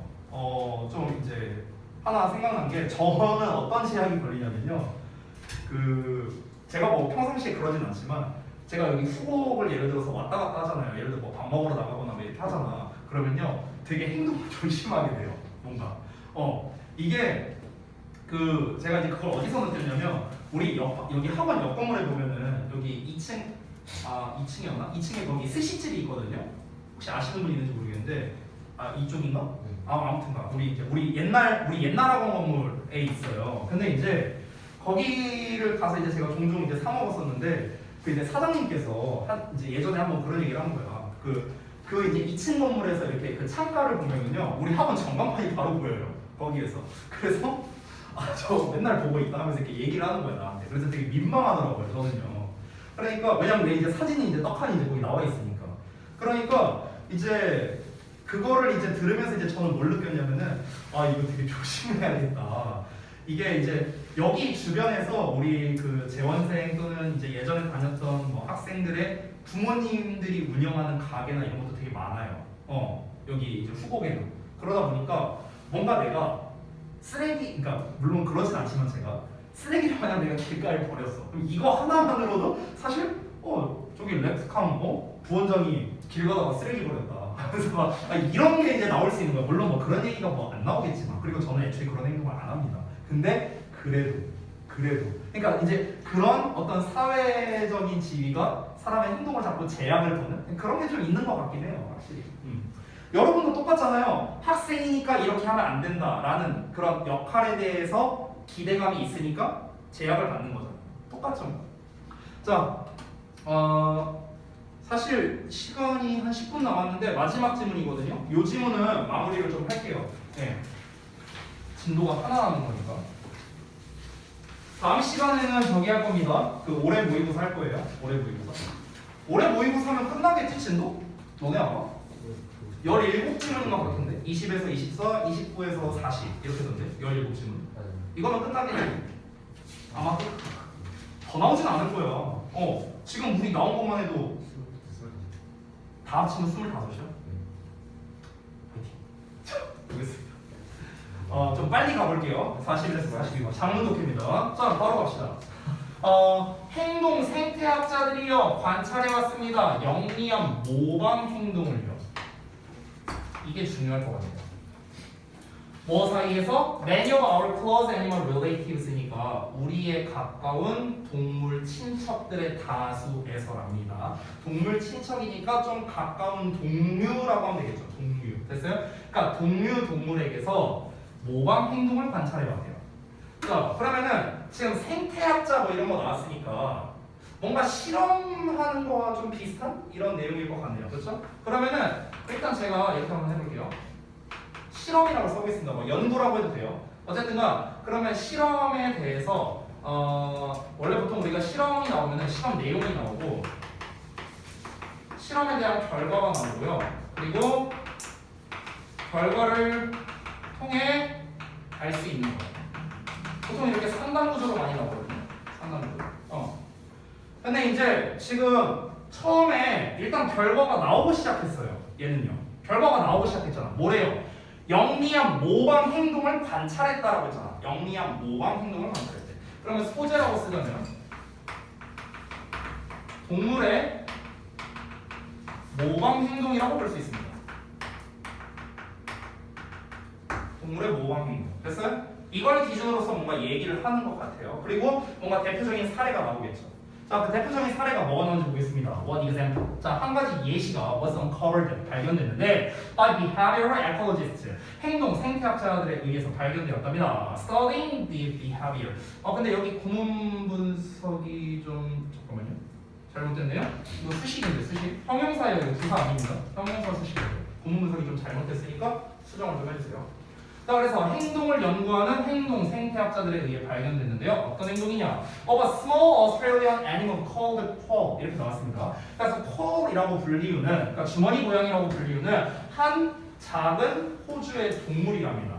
좀 이제 하나 생각난 게 저는 어떤 제약이 걸리냐면요. 제가 뭐 평상시에 그러진 않지만 제가 여기 후곡을 예를 들어서 왔다 갔다 하잖아요. 예를 들어 뭐 밥 먹으러 나가거나 뭐 이렇게 하잖아. 그러면요, 되게 행동을 조심하게 돼요. 뭔가. 이게 제가 이제 그걸 어디서 느꼈냐면 우리 여기 학원 옆 건물에 보면은 여기 2층이었나? 2층에 거기 스시집이 있거든요. 혹시 아시는 분 있는지 모르겠는데 이쪽인가? 아무튼가 우리 옛날 학원 건물에 있어요. 근데 이제 거기를 가서 이제 제가 종종 이제 사 먹었었는데 이제 사장님께서 이제 예전에 한번 그런 얘기를 한 거야. 이제 2층 건물에서 이렇게 그 창가를 보면은요, 우리 학원 전광판이 바로 보여요. 거기에서. 그래서 저 맨날 보고 있다 하면서 이렇게 얘기를 하는 거야 나한테. 그래서 되게 민망하더라고요 저는요. 그러니까 왜냐면 내 이제 사진이 이제 떡하니 이제 거기 나와 있으니까. 그러니까 이제 그거를 이제 들으면서 이제 저는 뭘 느꼈냐면은 이거 되게 조심해야겠다. 이게 이제 여기 주변에서 우리 재원생 또는 이제 예전에 다녔던 뭐 학생들의 부모님들이 운영하는 가게나 이런 것도 되게 많아요. 여기 이제 후곡에는. 그러다 보니까 뭔가 내가 그러니까 물론 그러진 않지만 제가 쓰레기를 만약 내가 길가에 버렸어. 그럼 이거 하나만으로도 사실 저기 렉스캄 부원장이 길 가다가 쓰레기 버렸다. 그래서 막 이런 게 이제 나올 수 있는 거야. 물론 뭐 그런 얘기가 뭐 안 나오겠지만, 그리고 저는 애초에 그런 행동을 안 합니다. 근데 그래도 그러니까 이제 그런 어떤 사회적인 지위가 사람의 행동을 자꾸 제약을 거는 그런 게 좀 있는 것 같긴 해요, 확실히. 여러분도 똑같잖아요. 학생이니까 이렇게 하면 안 된다라는 그런 역할에 대해서 기대감이 있으니까 제약을 받는 거죠. 똑같죠. 자, 사실 시간이 한 10분 남았는데 마지막 지문이거든요. 이 지문은 마무리를 좀 할게요. 네. 진도가 하나 남은 거니까. 다음 시간에는 저기 할 겁니다. 올해 모의고사 할 거예요. 올해 모의고사 하면 끝나겠지, 진도? 너네 아마? 17질문인 것 같은데? 20에서 24, 29에서 40 이렇게 던데? 17질문. 이거면 끝나겠네. 아마 더 나오진 않을 거야. 지금 우리 나온 것만 해도 다 합치면 25이야? 보겠습니다. 좀 빨리 가볼게요. 41에서 42번. 장문 독해입니다. 자, 바로 갑시다. 행동 생태학자들이요 관찰해왔습니다. 영리한 모방 행동을요. 이게 중요할 것 같아요. 뭐 사이에서? Many of our close animal relatives니까 우리의 가까운 동물 친척들의 다수에서랍니다. 동물 친척이니까 좀 가까운 동류라고 하면 되겠죠. 동류. 됐어요? 그러니까 동물에게서 모방 행동을 관찰해봤대요. 자, 그러면은 지금 생태학자 뭐 이런 거 나왔으니까 뭔가 실험하는 거와 좀 비슷한 이런 내용일 것 같네요. 그렇죠? 그러면은 일단 제가 이렇게 한번 해볼게요. 실험이라고 써보겠습니다. 뭐 연구라고 해도 돼요. 어쨌든가 그러면 실험에 대해서 원래 보통 우리가 실험이 나오면은 실험 내용이 나오고 실험에 대한 결과가 나오고요. 그리고 결과를 통해 알 수 있는 거예요. 보통 이렇게 3단 구조로 많이 나오거든요. 3단 구조. 근데 이제 지금 처음에 일단 결과가 나오고 시작했어요. 얘는요. 결과가 나오고 시작했잖아. 뭐래요? 영리한 모방 행동을 관찰했다라고 했잖아. 영리한 모방 행동을 관찰했대. 그러면 소재라고 쓰려면 동물의 모방 행동이라고 볼 수 있습니다. 동물의 모방 행동. 됐어요? 이걸 기준으로서 뭔가 얘기를 하는 것 같아요. 그리고 뭔가 대표적인 사례가 나오겠죠. 자, 그 대표적인 사례가 뭐가 나오는지 보겠습니다. One example. 자, 한 가지 예시가 was uncovered 발견됐는데 by behavioral ecologists 행동 생태학자들에 의해서 발견되었답니다. Studying the behavior. 근데 여기 구문 분석이 좀 잠깐만요. 잘못됐네요. 이거 수식인데 수식. 형용사예요. 이거 부사 아닙니다. 형용사 수식이에요. 구문 분석이 좀 잘못됐으니까 수정을 좀 해주세요. 자, 그래서 행동을 연구하는 행동 생태학자들에 의해 발견됐는데요. 어떤 행동이냐? Of a small Australian animal called quail 이렇게 나왔습니다. 그래서 quail이라고 불리우는, 그러니까 주머니 고양이라고 불리우는 한 작은 호주의 동물이랍니다.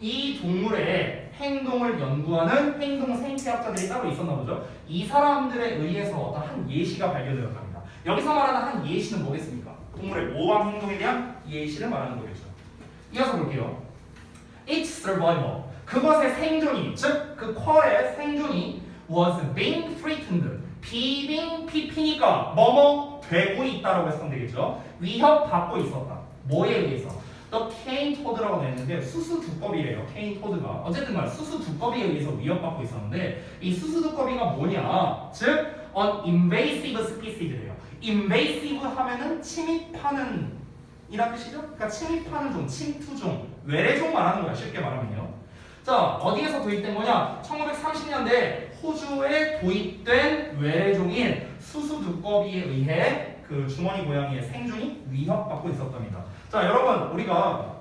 이 동물의 행동을 연구하는 행동 생태학자들이 따로 있었나 보죠. 이 사람들에 의해서 어떤 한 예시가 발견되었답니다. 여기서 말하는 한 예시는 뭐겠습니까? 동물의 모방 행동에 대한 예시를 말하는 거겠죠. 이어서 볼게요. Its survival. 그것의 생존이, 즉 그 퀄의 생존이 was being threatened. PP니까 뭐뭐 되고 있다라고 했으면 되겠죠. 위협받고 있었다. 뭐에 의해서? The cane toad라고 냈는데 수수 두꺼비래요. cane toad가. 어쨌든 간 수수 두꺼비에 의해서 위협받고 있었는데 이 수수 두꺼비가 뭐냐? 즉 an invasive species래요. invasive 하면은 침입하는 이란 뜻이죠? 그러니까 침입하는 종, 침투종, 외래종 말하는 거야. 쉽게 말하면요. 자, 어디에서 도입된 거냐? 1930년대 호주에 도입된 외래종인 수수 두꺼비에 의해 그 주머니 고양이의 생존이 위협받고 있었답니다. 자, 여러분 우리가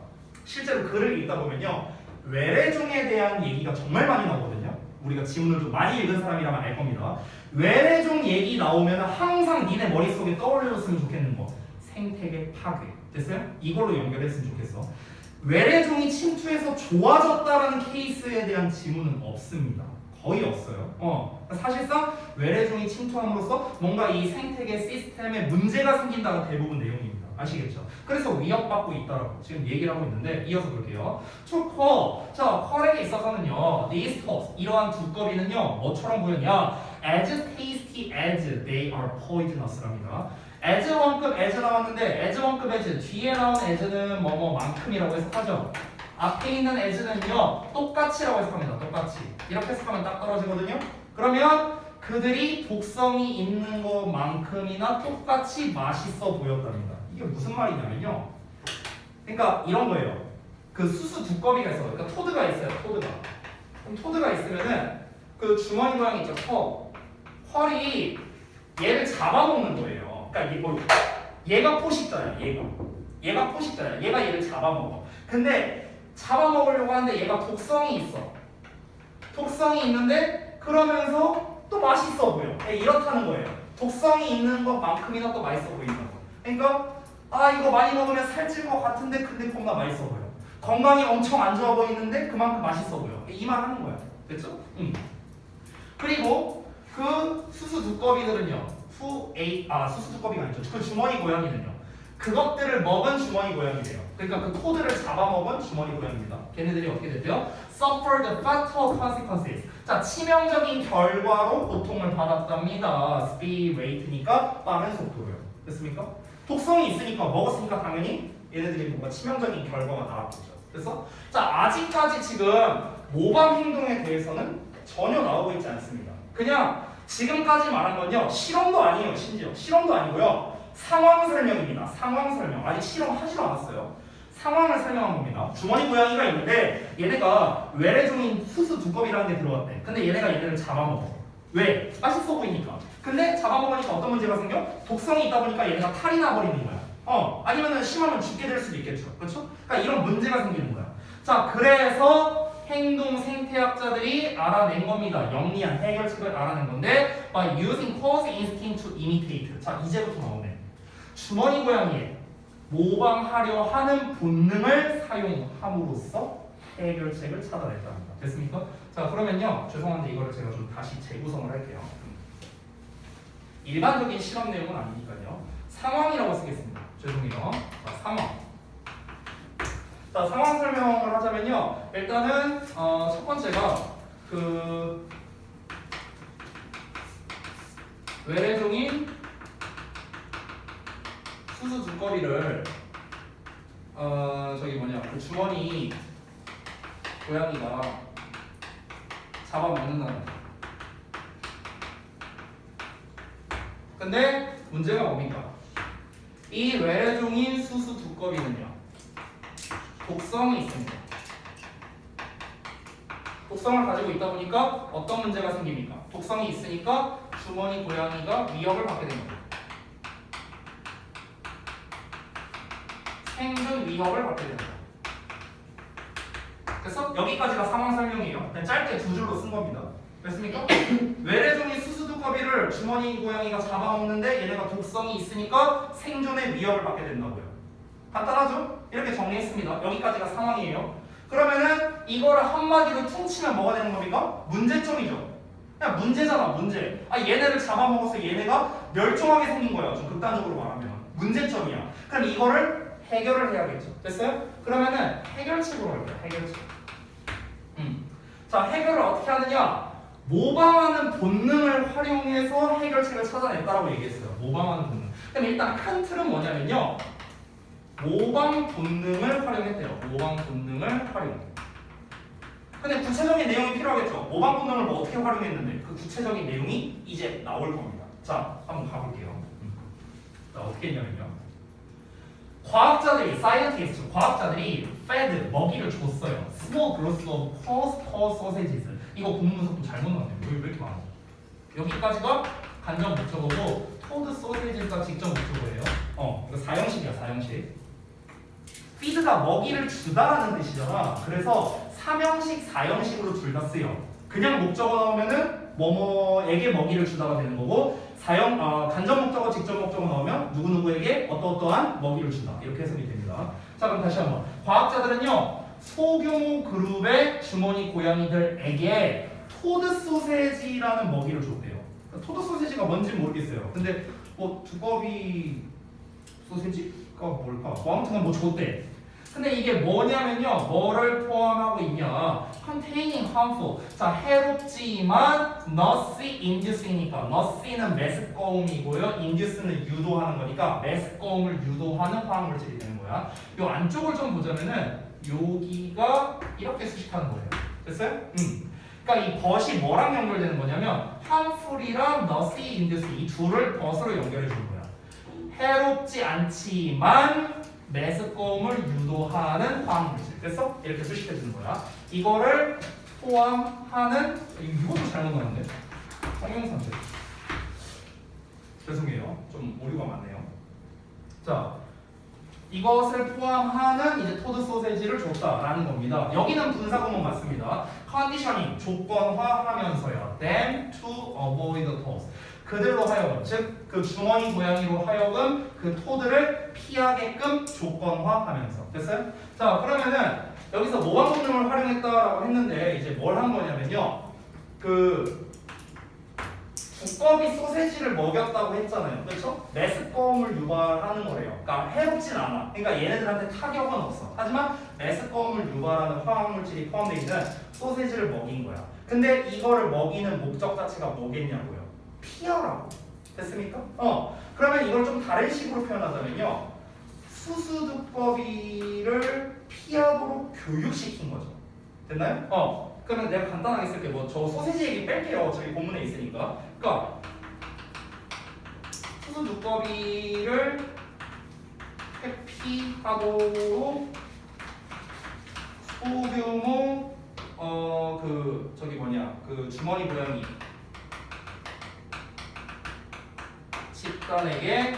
실제로 글을 읽다 보면요. 외래종에 대한 얘기가 정말 많이 나오거든요. 우리가 지문을 좀 많이 읽은 사람이라면 알 겁니다. 외래종 얘기 나오면 항상 니네 머릿속에 떠올려줬으면 좋겠는 거. 생태계 파괴. 됐어요? 이걸로 연결했으면 좋겠어. 외래종이 침투해서 좋아졌다라는 케이스에 대한 지문은 없습니다. 거의 없어요. 사실상 외래종이 침투함으로써 뭔가 이 생태계 시스템에 문제가 생긴다가 대부분 내용입니다. 아시겠죠? 그래서 위협받고 있다라고 지금 얘기를 하고 있는데 이어서 볼게요. To call. 자, call에 있어서는요. These toads, 이러한 두꺼비는요. 뭐처럼 보였냐? As tasty as they are poisonous랍니다. as 원급 as 나왔는데 as 원급 as 뒤에 나온 as는 뭐뭐만큼이라고 해석하죠. 앞에 있는 as는요 똑같이라고 해석합니다. 똑같이 이렇게 해석하면 딱 떨어지거든요. 그러면 그들이 독성이 있는 것만큼이나 똑같이 맛있어 보였답니다. 이게 무슨 말이냐면요. 그러니까 이런 거예요. 그 수수 두꺼비가 있어요. 그러니까 토드가 있어요. 토드가. 그럼 토드가 있으면은 그 주머니 모양 있죠. 펄이 얘를 잡아먹는 거예요. 그러니까 얘가 포식자야. 얘가 포식자야. 얘가 얘를 잡아먹어. 근데 잡아먹으려고 하는데 얘가 독성이 있어. 독성이 있는데 그러면서 또 맛있어 보여. 이렇다는 거예요. 독성이 있는 것만큼이나 또 맛있어 보인다고. 그러니까 이거 많이 먹으면 살찔 것 같은데 근데 겁나 맛있어 보여. 건강이 엄청 안 좋아 보이는데 그만큼 맛있어 보여. 이 말 하는 거야. 됐죠? 그리고 그 수수 두꺼비들은요. 수수 두꺼비가 아니죠. 그 주머니 고양이는요. 그것들을 먹은 주머니 고양이래요. 그러니까 그 토드를 잡아먹은 주머니 고양이입니다. 걔네들이 어떻게 됐대요? Suffered fatal consequences. 자, 치명적인 결과로 고통을 받았답니다. speed rate니까 빠른 속도로요. 됐습니까? 독성이 있으니까 먹었으니까 당연히 얘네들이 뭔가 치명적인 결과가 나왔겠죠. 그래서 자, 아직까지 지금 모방 행동에 대해서는 전혀 나오고 있지 않습니다. 그냥 지금까지 말한 건요. 실험도 아니에요. 심지어 실험도 아니고요. 상황 설명입니다. 상황 설명. 아직 실험하지도 않았어요. 상황을 설명한 겁니다. 주머니 고양이가 있는데 얘네가 외래종인 수수 두꺼비라는 데 들어왔대. 근데 얘네가 얘네를 잡아먹어. 왜? 맛있어 보이니까. 근데 잡아먹으니까 어떤 문제가 생겨? 독성이 있다 보니까 얘네가 탈이 나버리는 거야. 아니면은 심하면 죽게 될 수도 있겠죠. 그렇죠? 그러니까 이런 문제가 생기는 거야. 자, 그래서 행동 생태학자들이 알아낸 겁니다. 영리한 해결책을 알아낸 건데 by using cause instinct to imitate. 자, 이제부터 나오네. 주머니 고양이의 모방하려 하는 본능을 사용함으로써 해결책을 찾아냈답니다. 됐습니까? 자, 그러면요. 죄송한데 이거를 제가 좀 다시 재구성을 할게요. 일반적인 실험 내용은 아니니까요. 상황이라고 쓰겠습니다. 죄송해요. 자, 상황. 자, 상황 설명을 하자면요. 일단은 첫 번째가 그 외래종인 수수 두꺼비를 그 주머니 고양이가 잡아먹는다는 거죠. 근데 문제가 뭡니까? 이 외래종인 수수 두꺼비는요 독성이 있습니다. 독성을 가지고 있다 보니까 어떤 문제가 생깁니까? 독성이 있으니까 주머니 고양이가 위협을 받게 됩니다. 생존 위협을 받게 됩니다. 그래서 여기까지가 상황 설명이에요. 그냥 짧게 두 줄로 쓴 겁니다. 됐습니까? 외래종인 수수두꺼비를 주머니 고양이가 잡아먹는데 얘네가 독성이 있으니까 생존의 위협을 받게 된다고요. 간단하죠? 이렇게 정리했습니다. 여기까지가 상황이에요. 그러면은 이거를 한마디로 퉁치면 뭐가 되는 겁니까? 문제점이죠. 그냥 문제잖아, 문제. 아, 얘네를 잡아먹어서 얘네가 멸종하게 생긴 거야. 좀 극단적으로 말하면. 문제점이야. 그럼 이거를 해결을 해야겠죠. 됐어요? 그러면은 해결책으로 할게요. 해결책. 자, 해결을 어떻게 하느냐? 모방하는 본능을 활용해서 해결책을 찾아냈다라고 얘기했어요. 모방하는 본능. 그럼 일단 큰 틀은 뭐냐면요. 모방 본능을 활용했대요. 모방 본능을 활용. 근데 구체적인 내용이 필요하겠죠. 모방 본능을 뭐 어떻게 활용했는데 그 구체적인 내용이 이제 나올 겁니다. 자, 한번 가볼게요. 자, 어떻게 했냐면요. 과학자들이 과학자들이 fed 먹이를 줬어요. Small growth of coarse sausages. 이거 공문 분석도 잘못 나왔네요. 여기 왜 이렇게 많아? 여기까지가 간접 목적어고 toad sausages가 직접 목적어예요. 이거 4형식이야, 4형식. feed가 먹이를 주다라는 뜻이잖아. 그래서 3형식, 4형식으로 둘 다 쓰여. 그냥 목적어 나오면은 뭐뭐에게 먹이를 주다가 되는 거고 간접 목적어, 직접 목적어 나오면 누구누구에게 어떠어떠한 먹이를 주다. 이렇게 해석이 됩니다. 자, 그럼 다시 한번. 과학자들은요. 소규모 그룹의 주머니 고양이들에게 토드 소세지라는 먹이를 줬대요. 토드 소세지가 뭔지 모르겠어요. 근데 뭐 두꺼비 소세지가 뭘까? 뭐 아무튼 뭐 줬대. 근데 이게 뭐냐면요. 뭐를 포함하고 있냐? containing harmful. 자, 해롭지만 not inducing이니까 not는 메스꺼움이고요. induce는 유도하는 거니까 메스꺼움을 유도하는 화학물질이 되는 거야. 요 안쪽을 좀 보자면은 여기가 이렇게 수식하는 거예요. 됐어요? 그러니까 이 벗이 뭐랑 연결되는 거냐면 harmful이랑 not induce 이 둘을 벗으로 연결해 주는 거야. 해롭지 않지만 메스꺼움을 유도하는 화학물질. 됐어? 이렇게 수식해 주는 거야. 이거를 포함하는 이것도 잘못 나왔는데 성형산재. 죄송해요. 좀 오류가 많네요. 자, 이것을 포함하는 이제 토드 소세지를 줬다라는 겁니다. 여기는 분사구문 맞습니다. 컨디셔닝 조건화하면서요. Them to avoid the toes. 그들로 하여금, 즉 그 주머니 고양이로 하여금 그 토드를 피하게끔 조건화하면서. 됐어요? 자, 그러면은 여기서 모방 본능을 활용했다라고 했는데 이제 뭘 한 거냐면요. 그 두꺼비 소세지를 먹였다고 했잖아요. 그렇죠? 메스꺼움을 유발하는 거래요. 그러니까 해롭진 않아. 그러니까 얘네들한테 타격은 없어. 하지만 메스꺼움을 유발하는 화학물질이 포함되어 있는 소세지를 먹인 거야. 근데 이거를 먹이는 목적 자체가 뭐겠냐고요? 피하라고. 됐습니까? 그러면 이걸 좀 다른 식으로 표현하자면요. 수수두꺼비를 피하도록 교육시킨 거죠. 됐나요? 그러면 내가 간단하게 쓸게. 뭐 저 소세지 얘기 뺄게요. 저기 본문에 있으니까. 그러니까 수수두꺼비를 회피하도록 소규모 그 주머니 고양이 집단에게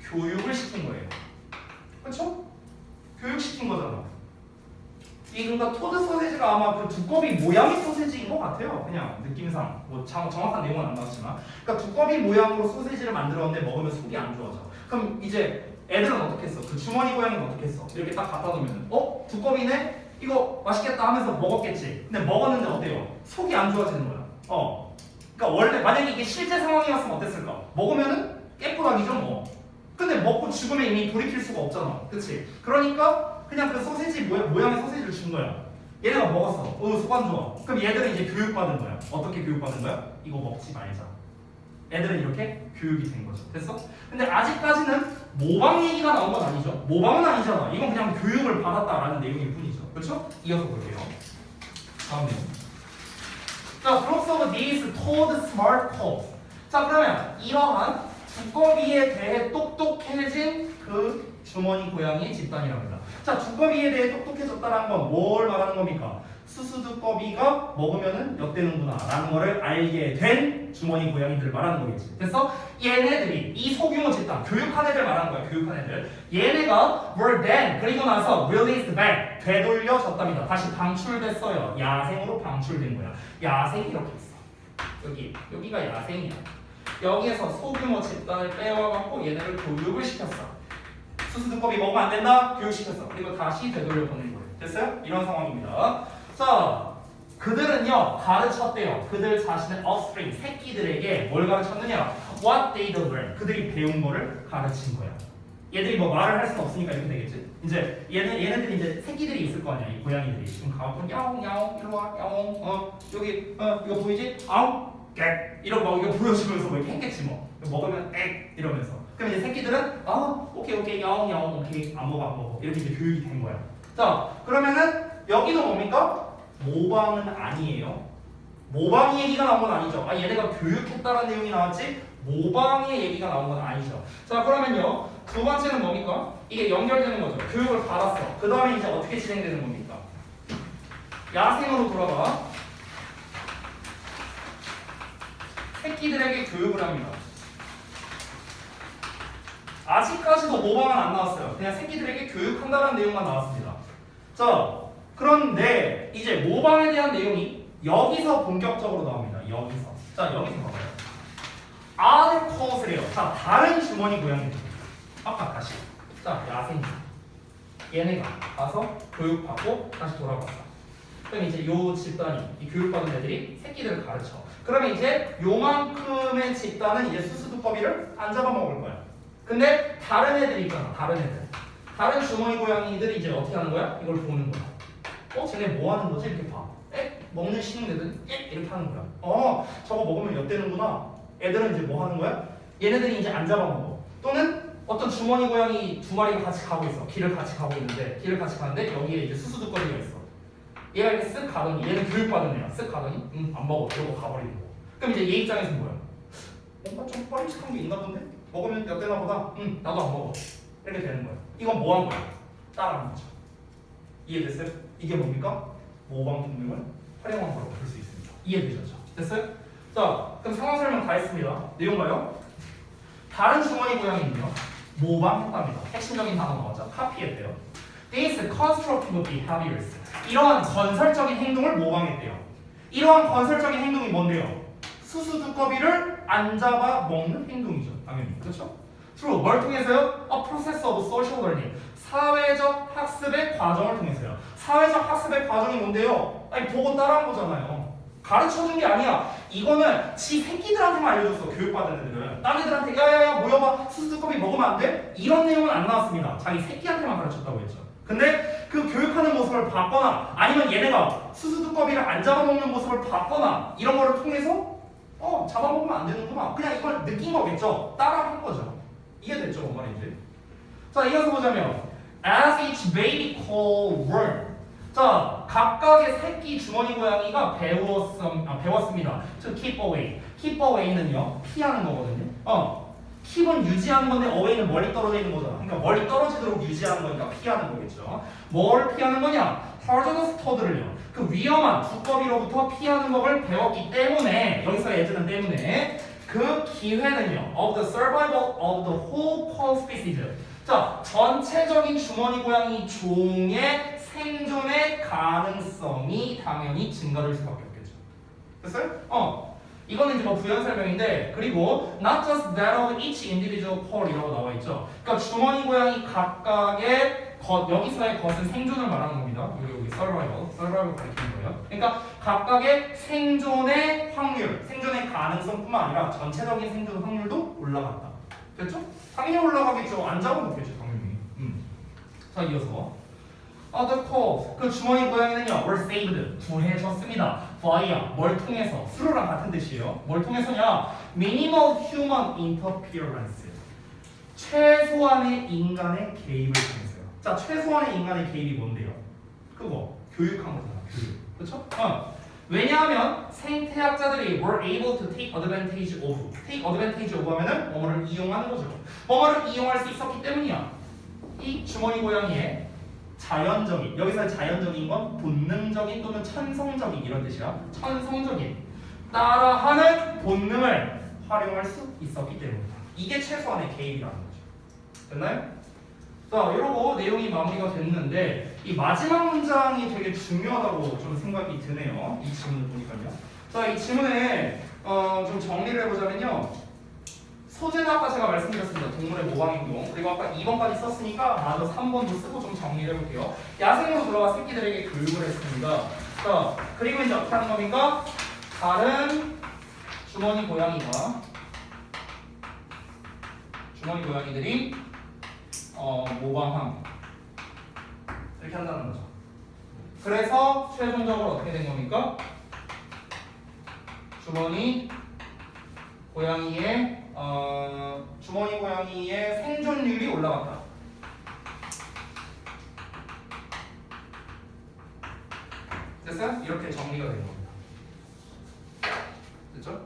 교육을 시킨 거예요. 그렇죠? 교육시킨 거잖아. 그러니까 토드 소세지가 아마 그 두꺼비 모양의 소세지인 것 같아요. 그냥 느낌상 뭐 정확한 내용은 안 나왔지만, 그러니까 두꺼비 모양으로 소세지를 만들었는데 먹으면 속이 안 좋아져. 그럼 이제 애들은 어떻게 했어? 그 주머니 고양이는 어떻게 했어? 이렇게 딱 갖다 놓으면 두꺼비네? 이거 맛있겠다 하면서 먹었겠지. 근데 먹었는데 어때요? 속이 안 좋아지는 거야. 그러니까 원래 만약에 이게 실제 상황이었으면 어땠을까? 먹으면은 깨끗하기죠 뭐. 근데 먹고 죽으면 이미 돌이킬 수가 없잖아. 그치? 그러니까 그냥 그 소세지 모양의 소세지를 준 거야. 얘네가 먹었어. 속 안 좋아. 그럼 얘들은 이제 교육받은 거야. 어떻게 교육받은 거야? 이거 먹지 말자. 애들은 이렇게 교육이 된 거죠. 됐어? 근데 아직까지는 모방 얘기가 나온 건 아니죠. 모방은 아니잖아. 이건 그냥 교육을 받았다라는 내용일 뿐이죠. 그렇죠? 그렇죠? 이어서 볼게요. 다음 내용. 자, groups of these told smart calls. 자, 그러면 이러한 두꺼비에 대해 똑똑해진 그 주머니 고양이 집단이랍니다. 자, 두꺼비에 대해 똑똑해졌다는 건 뭘 말하는 겁니까? 수수두꺼비가 먹으면은 엿되는구나 라는 거를 알게 된 주머니 고양이들을 말하는 거겠지. 그래서 얘네들이 이 소규모 집단, 교육한 애들 말하는 거야. 교육한 애들. 얘네가 were then 그리고 나서 released back 되돌려졌답니다. 다시 방출됐어요. 야생으로 방출된 거야. 야생 이렇게 있어. 여기가 야생이야. 여기에서 소규모 집단을 빼와갖고 얘네를 교육을 시켰어. 수수두꺼비 먹으면 안 된다? 교육시켰어. 그리고 다시 되돌려 보낸 거예요. 됐어요? 이런 상황입니다. 자, 그들은요 가르쳤대요. 그들 자신의 offspring, 새끼들에게 뭘 가르쳤느냐? What they learned. 그들이 배운 거를 가르친 거야. 얘들이 뭐 말을 할 수는 없으니까 이렇게 되겠지. 이제 얘네들이 이제 새끼들이 있을 거 아니야. 이 고양이들이 지금 가면 야옹 야옹 이리 와 야옹 여기 이거 보이지? 아웅 객 이런 거 이거 보여주면서 뭐 이렇게 했겠지 뭐. 먹으면 액 이러면서. 그럼 이제 새끼들은 오케이 야옹 야옹 오케이 안 먹어 이렇게 이제 교육이 된 거야. 자, 그러면은 여기도 뭡니까? 모방은 아니에요. 모방이 얘기가 나온 건 아니죠. 얘네가 교육했다는 내용이 나왔지 모방의 얘기가 나온 건 아니죠. 자, 그러면요 두 번째는 뭡니까? 이게 연결되는 거죠. 교육을 받았어. 그 다음에 이제 어떻게 진행되는 겁니까? 야생으로 돌아가 새끼들에게 교육을 합니다. 아직까지도 모방은 안 나왔어요. 그냥 새끼들에게 교육한다는 내용만 나왔습니다. 자, 그런데 이제 모방에 대한 내용이 여기서 본격적으로 나옵니다. 여기서. 자, 여기서 봐봐요. other calls래요. 자, 다른 주머니 고양이들. 아까 다시. 자, 야생이. 얘네가 가서 교육받고 다시 돌아왔어. 그럼 이제 요 집단이, 이 교육받은 애들이 새끼들을 가르쳐. 그러면 이제 요만큼의 집단은 이제 수수두꺼비를 안 잡아먹을 거야. 근데 다른 애들이 있잖아. 다른 애들. 다른 주머니 고양이들이 이제 어떻게 하는 거야? 이걸 보는 거야. 쟤네 뭐 하는 거지? 이렇게 봐. 먹는 신흥애들 이렇게 하는 거야. 저거 먹으면 엿되는구나. 애들은 이제 뭐 하는 거야? 얘네들이 이제 안 잡아먹어. 또는 어떤 주머니 고양이 두 마리가 같이 가고 있어. 길을 같이 가고 있는데 여기에 이제 수수두꺼비가 있어. 얘가 이렇게 쓱 가더니 얘는 교육받은 애야. 쓱 가더니 안 먹어. 이러고 가버리는 거. 그럼 이제 얘 입장에서 뭐야? 뭔가 좀 뻔뻔한 게 있나 본데? 먹으면 엿되나 보다. 나도 안 먹어. 이렇게 되는 거야. 이건 뭐 한 거야? 따라하는 거죠. 이해됐어요? 이게 뭡니까? 모방 본능을 활용한 거라고 볼 수 있습니다. 이해되셨죠? 됐어요? 자, 그럼 상황 설명 다 했습니다. 내용 봐요. 다른 주머니 고양이는요 모방했답니다. 핵심적인 단어 나왔죠? 카피했대요. These constructive behaviors. 이러한 건설적인 행동을 모방했대요. 이러한 건설적인 행동이 뭔데요? 수수두꺼비를 안 잡아 먹는 행동이죠. 당연히. 그렇죠? Through 뭘 통해서요? A process of social learning. 사회적 학습의 과정을 통해서요. 사회적 학습의 과정이 뭔데요? 보고 따라한 거잖아요. 가르쳐준 게 아니야. 이거는 지 새끼들한테만 알려줬어. 교육받은 애들은. 딴 애들한테 야야야 모여봐. 수수두꺼비 먹으면 안 돼? 이런 내용은 안 나왔습니다. 자기 새끼한테만 가르쳤다고 했죠. 근데 그 교육하는 모습을 봤거나 아니면 얘네가 수수두꺼비를 안 잡아먹는 모습을 봤거나 이런 거를 통해서 잡아먹으면 안 되는구나. 그냥 이걸 느낀 거겠죠. 따라한 거죠. 이해됐죠? 뭔 말인지. 자, 이어서 보자면 As each baby call learn. 자, 각각의 새끼 주머니 고양이가 배웠습니다. To keep away. keep away는요 피하는 거거든요. keep은 유지하는 건데 away는 멀리 떨어져 있는 거잖아. 그러니까 멀리 떨어지도록 유지하는 거니까 피하는 거겠죠. 뭘 피하는 거냐? hazardous toad를요. 그 위험한 두꺼비로부터 피하는 법을 배웠기 때문에 여기서 예전은 때문에 그 기회는요 of the survival of the whole call species. 자, 전체적인 주머니 고양이 종의 생존의 가능성이 당연히 증가될 수밖에 없겠죠. 됐어요? 이거는 이제 뭐 부연 설명인데 그리고 not just that of each individual call이라고 나와 있죠. 그러니까 주머니 고양이 각각의 여기서의 것은 생존을 말하는 겁니다. 여기 survival 가리키는 거예요. 그러니까 각각의 생존의 확률, 생존의 가능성뿐만 아니라 전체적인 생존 확률도 올라간다. 됐죠? 당연히 올라가겠죠. 안 잡아먹겠죠, 당연히. 자, 이어서 other calls. 그 주머니 고양이는요 were saved. 구해졌습니다. via 뭘 통해서? through랑 같은 뜻이에요. 뭘 통해서냐? minimal human interference. 최소한의 인간의 개입을 통해서요. 자, 최소한의 인간의 개입이 뭔데요? 그거 교육한 거잖아. 교육. 그렇죠? 왜냐하면 생태학자들이 were able to take advantage of. take advantage of 하면은 뭐뭐를 이용하는 거죠. 뭐뭐를 이용할 수 있었기 때문이야. 이 주머니 고양이의 자연적인, 여기서 자연적인 건 본능적인 또는 천성적인 이런 뜻이야. 천성적인 따라하는 본능을 활용할 수 있었기 때문이다. 이게 최소한의 개입이라는 거죠. 됐나요? 자, 이러고 내용이 마무리가 됐는데 이 마지막 문장이 되게 중요하다고 좀 생각이 드네요. 이 지문을 보니까요. 자, 이 지문에 좀 정리를 해보자면요. 소재는 아까 제가 말씀드렸습니다. 동물의 모방행동. 그리고 아까 2번까지 썼으니까 마저 3번도 쓰고 좀 정리를 해볼게요. 야생으로 들어가 새끼들에게 교육을 했습니다. 자, 그리고 이제 어떻게 하는 겁니까? 다른 주머니 고양이들이 모방함 이렇게 한다는 거죠. 그래서 최종적으로 어떻게 된 겁니까? 주머니 고양이의 생존율이 올라갔다. 됐어요? 이렇게 정리가 된 겁니다. 됐죠?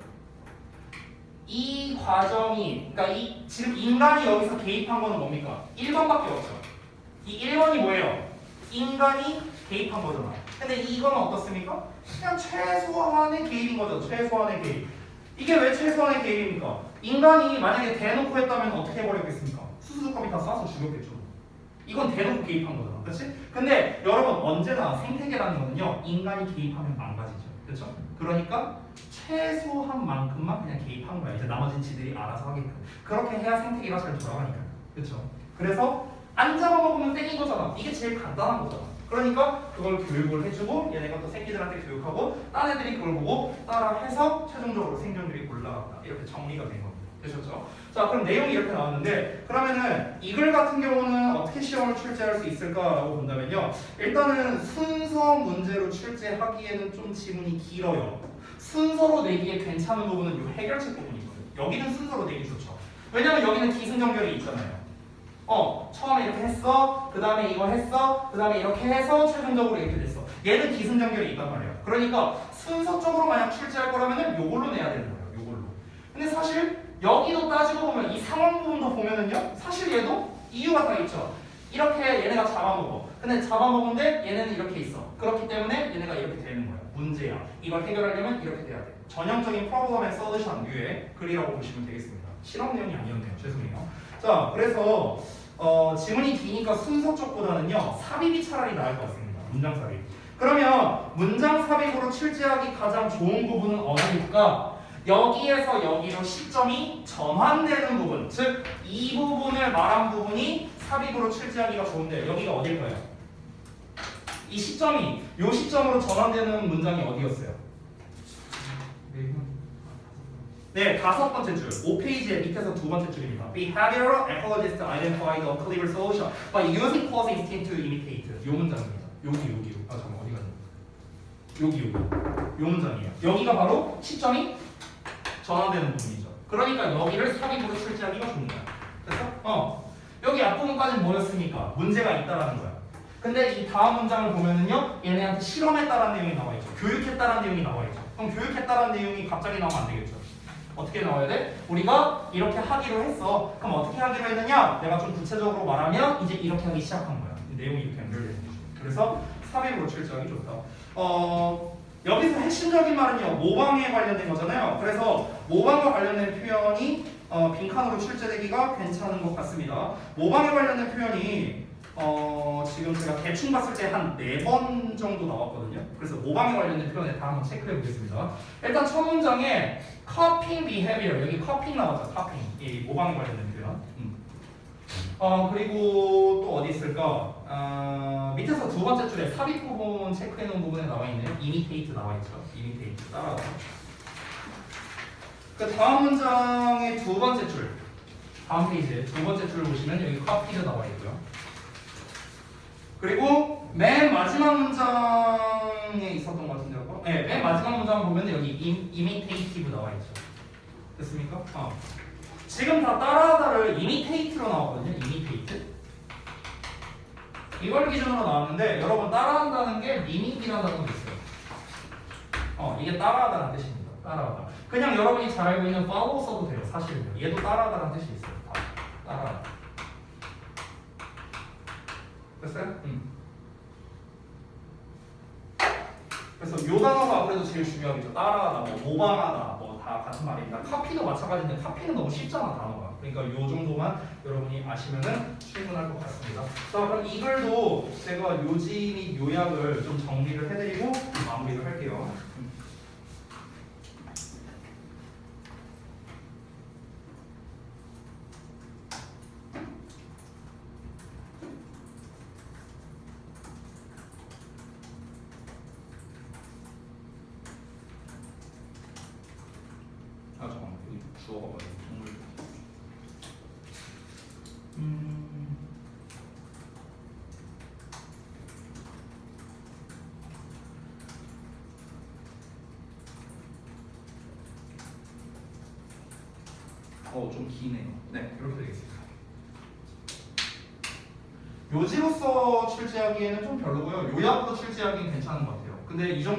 이 과정이, 그러니까 지금 인간이 여기서 개입한 거는 뭡니까? 1번밖에 없죠. 이 1번이 뭐예요? 인간이 개입한 거잖아. 근데 이거는 어떻습니까? 그냥 최소한의 개입인 거죠. 최소한의 개입. 이게 왜 최소한의 개입입니까? 인간이 만약에 대놓고 했다면 어떻게 해버렸겠습니까? 수수께끼 다 쏴서 죽였겠죠. 이건 대놓고 개입한 거잖아. 그렇지? 근데 여러분 언제나 생태계라는 거는요. 인간이 개입하면 망가지죠. 그렇죠? 그러니까 최소한만큼만 그냥 개입한 거야. 이제 나머진 지들이 알아서 하게끔. 그렇게 해야 생태계가 잘 돌아가니까. 그렇죠? 그래서 안 잡아먹으면 땡인 거잖아. 이게 제일 간단한 거잖아. 그러니까 그걸 교육을 해주고 얘네가 또 새끼들한테 교육하고 딴 애들이 그걸 보고 따라해서 최종적으로 생존율이 올라갔다. 이렇게 정리가 된 겁니다. 되셨죠? 자, 그럼 내용이 이렇게 나왔는데 그러면은 이글 같은 경우는 어떻게 시험을 출제할 수 있을까라고 본다면요. 일단은 순서 문제로 출제하기에는 좀 지문이 길어요. 순서로 내기에 괜찮은 부분은 이 해결책 부분이거든요. 여기는 순서로 내기 좋죠. 왜냐면 여기는 기승전결이 있잖아요. 처음에 이렇게 했어, 그 다음에 이거 했어, 그 다음에 이렇게 해서 최종적으로 이렇게 됐어. 얘는 기승전결이 있단 말이야. 그러니까 순서적으로 만약 출제할 거라면은 요걸로 내야 되는 거예요. 요걸로. 근데 사실 여기도 따지고 보면 이 상황 부분도 보면은요, 사실 얘도 이유가 다 있죠. 이렇게 얘네가 잡아먹어. 근데 잡아먹은데 얘네는 이렇게 있어. 그렇기 때문에 얘네가 이렇게 되는 거야. 문제야. 이걸 해결하려면 이렇게 돼야 돼. 전형적인 프로그램 앤 솔루션 류의 글이라고 보시면 되겠습니다. 실험 내용이 아니었네요. 죄송해요. 자, 그래서 지문이 기니까 순서 쪽보다는요 삽입이 차라리 나을 것 같습니다. 문장 삽입. 그러면 문장 삽입으로 출제하기 가장 좋은 부분은 어디일까? 여기에서 여기로 시점이 전환되는 부분, 즉 이 부분을 말한 부분이 삽입으로 출제하기가 좋은데 여기가 어딜까요? 이 시점이 이 시점으로 전환되는 문장이 어디였어요? 네, 5번째 줄, 5페이지의 밑에서 2번째 줄입니다. Behavioral ecologists identified a clever solution by using cause instinct to imitate. 요 문장입니다. 여기. 잠깐 어디 갔냐? 여기. 요 문장이에요. 여기가 바로 시점이 전환되는 부분이죠. 그러니까 여기를 삽입으로 출제하기가 좋은 거야. 됐어? 여기 앞부분까지는 뭐였습니까? 문제가 있다라는 거야. 근데 이 다음 문장을 보면은요, 얘네한테 실험했다라는 내용이 나와 있죠. 교육했다라는 내용이 나와 있죠. 그럼 교육했다라는 내용이 갑자기 나오면 안 되겠죠. 어떻게 나와야 돼? 우리가 이렇게 하기로 했어. 그럼 어떻게 하기로 했느냐? 내가 좀 구체적으로 말하면 이제 이렇게 하기 시작한 거야. 내용이 이렇게 연결되는 거죠. 그래서 삽입으로 출제하기 좋다. 여기서 핵심적인 말은요, 모방에 관련된 거잖아요. 그래서 모방과 관련된 표현이 빈칸으로 출제되기가 괜찮은 것 같습니다. 모방에 관련된 표현이 지금 제가 대충 봤을 때 한 4번 정도 나왔거든요. 그래서 모방에 관련된 표현을 다 한번 체크해 보겠습니다. 일단 첫 문장에 copying behavior, 여기 copying 나왔죠. copying, 이 모방에 관련된 표현. 그리고 또 어디 있을까? 밑에서 2번째 줄에 삽입 부분 체크해 놓은 부분에 나와 있네요. imitate 나와 있죠. imitate 따라서. 그 다음 문장의 2번째 줄, 다음 페이지에 2번째 줄을 보시면 여기 copy가 나와 있고요. 그리고 맨 마지막 문장에 있었던 것 같은데요. 네, 맨 마지막 문장 보면 여기 imitative 나와 있죠. 됐습니까? 지금 다 따라하다를 imitate로 나왔거든요. imitate. 이걸 기준으로 나왔는데 여러분 따라한다는 게 미믹이라는 단어도 있어요. 이게 따라하다라는 뜻입니다. 따라하다. 그냥 여러분이 잘 알고 있는 follow 써도 돼요. 사실은요. 얘도 따라하다라는 뜻이 있어요. 따라하다. 됐어요? 그래서 요 단어가 아무래도 제일 중요하겠죠. 따라하다, 뭐 모방하다, 뭐 다 같은 말입니다. 카피도 마찬가지인데 카피는 너무 쉽잖아 단어가. 그러니까 요 정도만 여러분이 아시면은 충분할 것 같습니다. 자, 그럼 이 글도 제가 요지 및 요약을 좀 정리를 해드리고 마무리를 할게요. 잠깐만 여기 주어가 뭐야? 동물. 좀 기네요. 네, 이렇게 되겠습니다. 요지로서 출제하기에는 좀 별로고요. 요약으로 출제하기는 괜찮은 것 같아요. 근데 이 정도